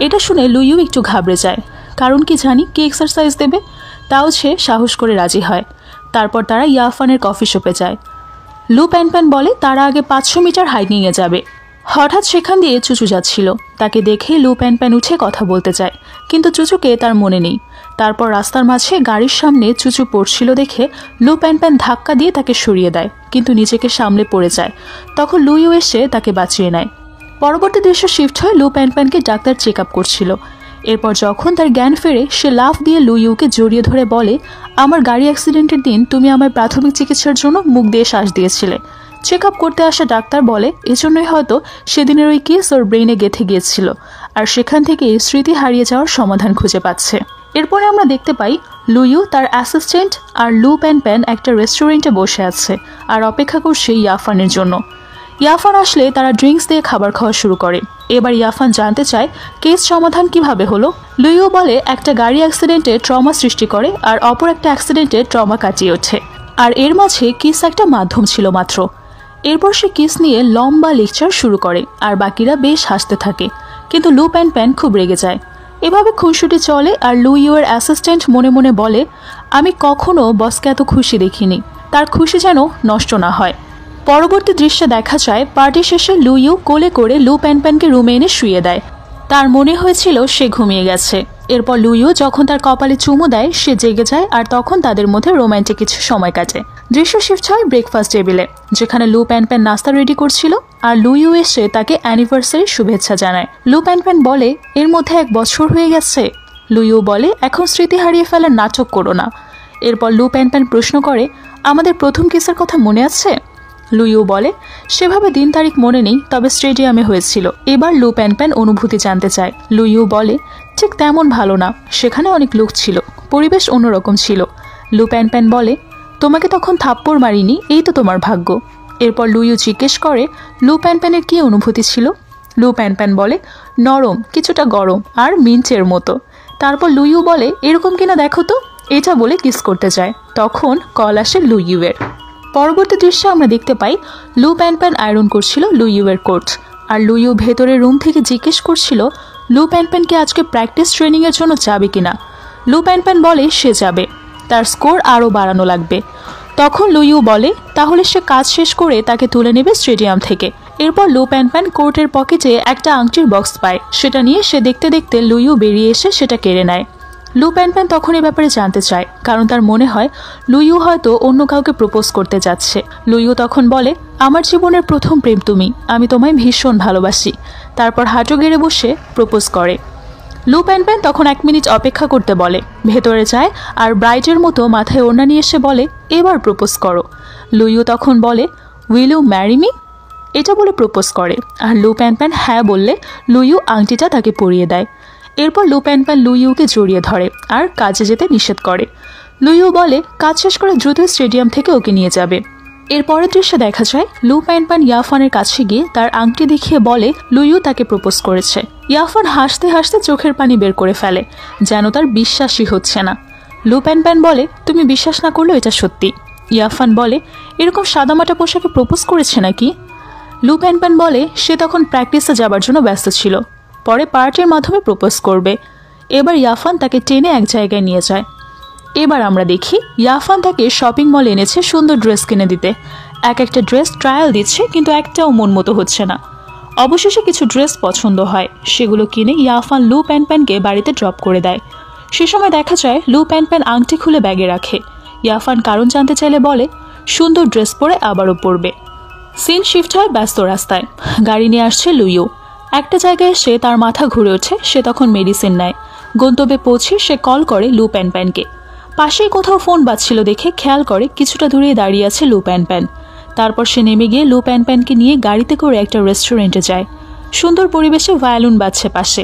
এটা শুনে লুইউ একটু ঘাবড়ে যায়, কারণ কি জানি কি এক্সারসাইজ দেবে। তাও সে সাহস করে রাজি হয়। তারপর তারা ইয়াফানের কফি শপে যায়। লু প্যানপ্যান বলে তারা আগে 500 মিটার হাইকিংয়ে যাবে। হঠাৎ সেখান দিয়ে চুচু যাচ্ছিল, তাকে দেখে লু প্যানপ্যান উঠে কথা বলতে চায়, কিন্তু চুচুকে তার মনে নেই। তারপর রাস্তার মাঝে গাড়ির সামনে চুচু পড়ছিল দেখে লু প্যানপ্যান ধাক্কা দিয়ে তাকে সরিয়ে দেয়, কিন্তু নিজেকে সামলে পড়ে যায়। তখন লুইও এসে তাকে বাঁচিয়ে নেয়। পরবর্তী দৃশ্য শিফট হয়ে লু প্যানপ্যানকে ডাক্তার চেক আপ করছিল। এরপর যখন তার জ্ঞান ফেরে সে লাফ দিয়ে লুইউকে জড়িয়ে ধরে বলে, আমার গাড়ি অ্যাক্সিডেন্টের দিন তুমি আমার প্রাথমিক চিকিৎসার জন্য মুখ দিয়ে শ্বাস দিয়েছিলে। চেক আপ করতে আসা ডাক্তার বলে এজন্যই হয়তো সেদিনের ওই কেস ওর ব্রেইনে গেঁথে গিয়েছিল, আর সেখান থেকে স্মৃতি হারিয়ে যাওয়ার সমাধান খুঁজে পাচ্ছে। এরপরে আমরা দেখতে পাই লুইউ, তার অ্যাসিস্ট্যান্ট আর লু প্যানপ্যান একটা রেস্টুরেন্টে বসে আছে আর অপেক্ষা করছে ইয়াফানের জন্য। ইয়াফান আসলে তারা ড্রিঙ্কস দিয়ে খাবার খাওয়া শুরু করে। এবার ইয়াফান জানতে চায় কেস সমাধান কিভাবে হলো। লুইও বলে একটা গাড়ি অ্যাক্সিডেন্টে ট্রমা সৃষ্টি করে আর অপর একটা অ্যাক্সিডেন্টে ট্রমা কাটিয়ে ওঠে, আর এর মাঝে কিস একটা মাধ্যম ছিল মাত্র। এরপর সে কিস নিয়ে লম্বা লেকচার শুরু করে আর বাকিরা বেশ হাসতে থাকে, কিন্তু লু প্যানপ্যান খুব রেগে যায়। এভাবে খুনসুটি চলে আর লুইউয়ের অ্যাসিস্ট্যান্ট মনে মনে বলে, আমি কখনো বসকে এত খুশি দেখিনি, তার খুশি যেন নষ্ট না হয়। পরবর্তী দৃশ্যে দেখা যায় পার্টি শেষে লুইউ কোলে করে লু প্যানপ্যানকে রুমে এনে শুয়ে দেয়। তার মনে হয়েছিল সে ঘুমিয়ে গেছে। এরপর লুইউ যখন তার কপালে চুমু দেয় সে জেগে যায়, আর তখন তাদের মধ্যে রোমান্টিক কিছু সময় কাটে। দৃশ্য শিফট হয় ব্রেকফাস্ট টেবিলে, যেখানে লু প্যানপ্যান নাস্তা রেডি করছিল আর লুইউ এসে তাকে অ্যানিভার্সারির শুভেচ্ছা জানায়। লু প্যানপ্যান বলে, এর মধ্যে 1 বছর হয়ে গেছে। লুইউ বলে, এখন স্মৃতি হারিয়ে ফেলার নাটক করো না। এরপর লু প্যানপ্যান প্রশ্ন করে, আমাদের প্রথম কিসের কথা মনে আছে? লুইউ বলে, সেভাবে দিন তারিখ মনে নেই, তবে স্টেডিয়ামে হয়েছিল। এবার লু প্যানপ্যান অনুভূতি জানতে চায়। লুইউ বলে, ঠিক তেমন ভালো না, সেখানে অনেক লোক ছিল, পরিবেশ অন্যরকম ছিল। লু প্যানপ্যান বলে, তোমাকে তখন থাপ্পড় মারিনি, এই তো তোমার ভাগ্য। এরপর লুইউ জিজ্ঞেস করে লু প্যানপ্যানের কী অনুভূতি ছিল। লু প্যানপ্যান বলে, নরম, কিছুটা গরম আর মিন্চের মতো। তারপর লুইউ বলে, এরকম কিনা দেখো তো। এটা বলে কিস করতে যায়। তখন কল আসে লু ইউয়ের। পরবর্তী দৃশ্যে আমরা দেখতে পাই লু প্যান আয়রন করছিল লু ইউয়ের কোট, আর লু ইউ ভেতরের রুম থেকে জিজ্ঞেস করছিল লু প্যানকে আজকে প্র্যাকটিস ট্রেনিংয়ের জন্য যাবে কিনা। লু প্যান বলে সে যাবে, তার স্কোর আরও বাড়ানো লাগবে। তখন লু ইউ বলে তাহলে সে কাজ শেষ করে তাকে তুলে নেবে স্টেডিয়াম থেকে। এরপর লু প্যান কোর্টের পকেটে একটা আংটির বক্স পায়, সেটা নিয়ে সে দেখতে দেখতে লু ইউ বেরিয়ে এসে সেটা কেড়ে নেয়। লু প্যান তখন এ ব্যাপারে জানতে চায়, কারণ তার মনে হয় লু ইউ হয়তো অন্য কাউকে প্রপোজ করতে যাচ্ছে। লু ইউ তখন বলে আমার জীবনের প্রথম প্রেম তুমি, আমি তোমায় ভীষণ ভালোবাসি। তারপর হাঁটু গেড়ে বসে প্রপোজ করে। লু প্যান তখন 1 মিনিট অপেক্ষা করতে বলে, ভেতরে যায় আর ব্রাইডের মতো মাথায় ওড়না নিয়ে এসে বলে এবার প্রপোজ করো। লু ইউ তখন বলে উইল ইউ ম্যারি মি, এটা বলে প্রপোজ করে। আর লু প্যান হ্যাঁ বললে লু ইউ আংটিটা তাকে পরিয়ে দেয়। এরপর লু প্যান লু ইউকে জড়িয়ে ধরে আর কাজে যেতে নিষেধ করে। লু ইউ বলে কাজ শেষ করে দ্রুত স্টেডিয়াম থেকে ওকে নিয়ে যাবে। এর পরের দৃশ্যে দেখা যায় লু প্যান ইয়াফানের কাছে গিয়ে তার আংটি দেখিয়ে বলে লু ইউ তাকে প্রপোজ করেছে। ইয়াফান হাসতে হাসতে চোখের পানি বের করে ফেলে, যেন তার বিশ্বাসই হচ্ছে না। লু প্যান বলে তুমি বিশ্বাস না করলেও এটা সত্যি। ইয়াফান বলে এরকম সাদামাটা পোশাকে প্রপোজ করেছে নাকি? লু প্যান বলে সে তখন প্র্যাকটিসে যাবার জন্য ব্যস্ত ছিল, পরে পার্টির মাধ্যমে প্রপোজ করবে। এবার ইয়াফান তাকে টেনে এক জায়গায় নিয়ে যায়। এবার আমরা দেখি ইয়াফান তাকে শপিং মলে এনেছে সুন্দর ড্রেস কিনে দিতে। একটা ড্রেস ট্রায়াল দিচ্ছে, কিন্তু একটাও মন মতো হচ্ছে না। অবশেষে কিছু ড্রেস পছন্দ হয়, সেগুলো কিনে ইয়াফান লু প্যানকে বাড়িতে ড্রপ করে দেয়। সে সময় দেখা যায় লু প্যান আংটি খুলে ব্যাগে রাখে। ইয়াফান কারণ জানতে চাইলে বলে সুন্দর ড্রেস পরে আবারও পরবে। সিন শিফট হয় ব্যস্ত রাস্তায়, গাড়ি নিয়ে আসছে লু ইউ। একটা জায়গায় এসে তার মাথা ঘুরে ওঠে, সে তখন মেডিসিন নেয়। গন্তব্যে পৌঁছে সে কল করে লু প্যানকে। পাশেই কোথাও ফোন বাজছিল দেখে খেয়াল করে কিছুটা দূরে দাঁড়িয়ে আছে লু প্যান। তারপর সে নেমে গিয়ে লু প্যানকে নিয়ে গাড়িতে করে একটা রেস্টুরেন্টে যায়। সুন্দর পরিবেশে ভায়োলিন বাজছে পাশে।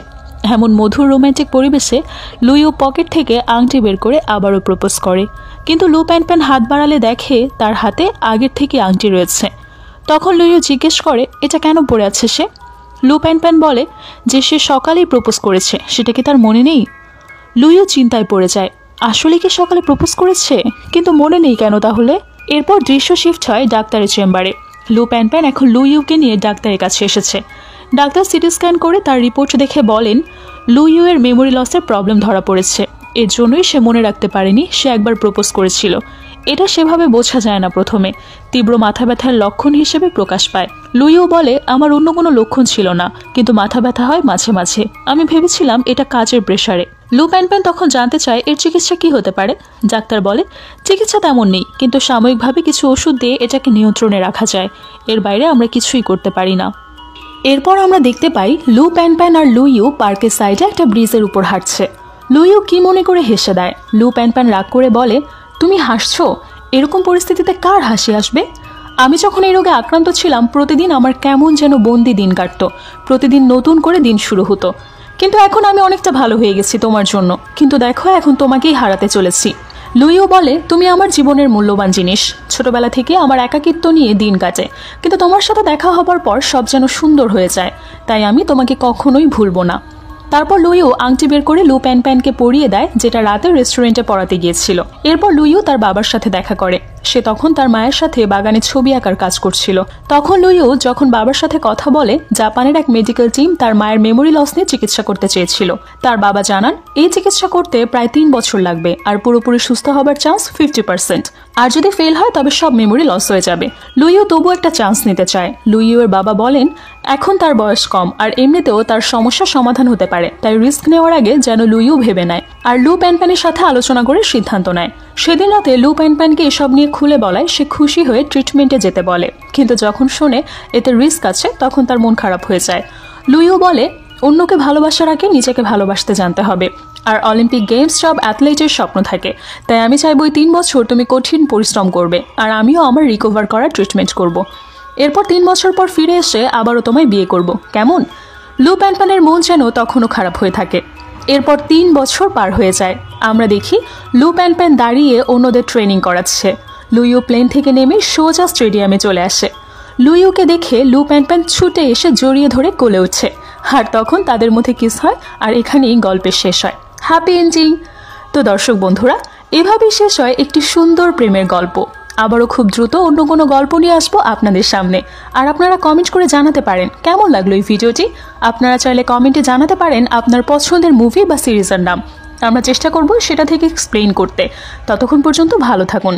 এমন মধুর রোম্যান্টিক পরিবেশে লু ইউ পকেট থেকে আংটি বের করে আবারও প্রপোজ করে, কিন্তু লু প্যান হাত বাড়ালে দেখে তার হাতে আগের থেকে আংটি রয়েছে। তখন লু ইউ জিজ্ঞেস করে এটা কেন পড়ে আছে সে। লু প্যান বলে যে সে সকালেই প্রপোজ করেছে, সেটা কি তার মনে নেই? লু ইউ চিন্তায় পড়ে যায়, আসলে কি সকালে প্রপোজ করেছে, কিন্তু মনে নেই কেন তাহলে? এরপর দৃশ্য শিফট হয় ডাক্তারের চেম্বারে। লু প্যান এখন লু ইউকে নিয়ে ডাক্তারের কাছে এসেছে। ডাক্তার সিটি স্ক্যান করে তার রিপোর্ট দেখে বলেন লু ইউ এর মেমোরি লসের প্রবলেম ধরা পড়েছে। এর জন্যই সে মনে রাখতে পারেনি সে একবার প্রপোজ করেছিল। এটা সেভাবে বোঝা যায় না প্রথমে, তীব্র মাথা ব্যথার লক্ষণ হিসেবে প্রকাশ পায়। লু ইউ বলে আমার অন্য কোনো লক্ষণ ছিল না, কিন্তু মাথা ব্যথা হয় মাঝে মাঝে। আমি ভেবেছিলাম এটা কাজের প্রেসারে। লু প্যান তখন জানতে চায় এর চিকিৎসা কি হতে পারে। ডাক্তার বলে চিকিৎসা তেমন নেই, কিন্তু সাময়িকভাবে কিছু ওষুধ দিয়ে এটাকে নিয়ন্ত্রণে রাখা যায়। এর বাইরে আমরা কিছুই করতে পারি না। এরপর আমরা দেখতে পাই লু প্যান আর লু ইউ পার্কের সাইডে একটা ব্রিজের উপর হাঁটছে। লু ইউ কি মনে করে হেসে দেয়। লু প্যান রাগ করে বলে তুমি হাসছো? এরকম পরিস্থিতিতে কার হাসি আসবে? আমি যখন এই রোগে আক্রান্ত ছিলাম প্রতিদিন আমার কেমন যেন বন্দি দিন কাটতো, প্রতিদিন নতুন করে দিন শুরু হতো। কিন্তু এখন আমি অনেকটা ভালো হয়ে গেছি তোমার জন্য, কিন্তু দেখো এখন তোমাকেই হারাতে চলেছি। লু ইউ বলে তুমি আমার জীবনের মূল্যবান জিনিস, ছোটবেলা থেকে আমার একাকিত্ব নিয়ে দিন কাটে, কিন্তু তোমার সাথে দেখা হবার পর সব যেন সুন্দর হয়ে যায়, তাই আমি তোমাকে কখনোই ভুলবো না। তারপর লু ইউ আংটি বের করে লু প্যানকে পরিয়ে দেয়, যেটা রাতে রেস্টুরেন্টে পড়াতে গিয়েছিল। এরপর লু ইউ তার বাবার সাথে দেখা করে। সে তখন তার মায়ের সাথে বাগানে ছবি আঁকার কাজ করছিল। তখন লু ইউ যখন বাবার সাথে কথা বলে জাপানের এক মেডিকেল টিম তার মায়ের মেমোরি লস নিয়ে চিকিৎসা করতে চেয়েছিল। তার বাবা জানান এই চিকিৎসা করতে প্রায় 3 বছর লাগবে, আর পুরোপুরি সুস্থ হবার চান্স 50%। আর যদি ফেল হয় তবে সব মেমোরি লস হয়ে যাবে। লু ইউ তবু একটা চান্স নিতে চায়। লু ইউ এর বাবা বলেন এখন তার বয়স কম, আর এমনিতেও তার সমস্যার সমাধান হতে পারে, তাই রিস্ক নেওয়ার আগে যেন লু ইউ ভেবে নেয়। আর লু প্যানের সাথে আলোচনা করে সিদ্ধান্ত নেয়। সেদিন রাতে লু প্যানকে এসব নিয়ে খুলে বলায় সে খুশি হয়ে ট্রিটমেন্টে যেতে বলে, কিন্তু যখন শোনে এতে রিস্ক আছে তখন তার মন খারাপ হয়ে যায়। লু ইউ বলে অন্যকে ভালোবাসার আগে নিজেকে ভালোবাসতে জানতে হবে, আর অলিম্পিক গেমস সব অ্যাথলেটের স্বপ্ন থাকে, তাই আমি চাইবো 3 বছর তুমি কঠিন পরিশ্রম করবে, আর আমিও আমার রিকভার করার ট্রিটমেন্ট করব। এরপর 3 বছর পর ফিরে এসে আবারও তোমায় বিয়ে করব, কেমন? লু প্যানের মন যেন তখনও খারাপ হয়ে থাকে। এরপর 3 বছর পার হয়ে যায়। আমরা দেখি লু প্যান দাঁড়িয়ে অন্যদের ট্রেনিং করাচ্ছে। লু ইউ প্লেন থেকে নেমে সোজা স্টেডিয়ামে চলে আসে। লু ইউকে দেখে লু প্যান ছুটে এসে জড়িয়ে ধরে কোলে উঠছে, আর তখন তাদের মধ্যে কিস হয়, আর এখানেই গল্পের শেষ হয়। Happy ending. তো দর্শক বন্ধুরা, এভাবেই শেষ হয় একটি সুন্দর প্রেমের গল্প। আবারও খুব দ্রুত অন্য কোনো গল্প নিয়ে আসবো আপনাদের সামনে। আর আপনারা কমেন্ট করে জানাতে পারেন কেমন লাগলো এই ভিডিওটি। আপনারা চাইলে কমেন্টে জানাতে পারেন আপনার পছন্দের মুভি বা সিরিজের নাম। আমরা চেষ্টা করব সেটা থেকে এক্সপ্লেইন করতে। ততক্ষণ পর্যন্ত ভালো থাকুন।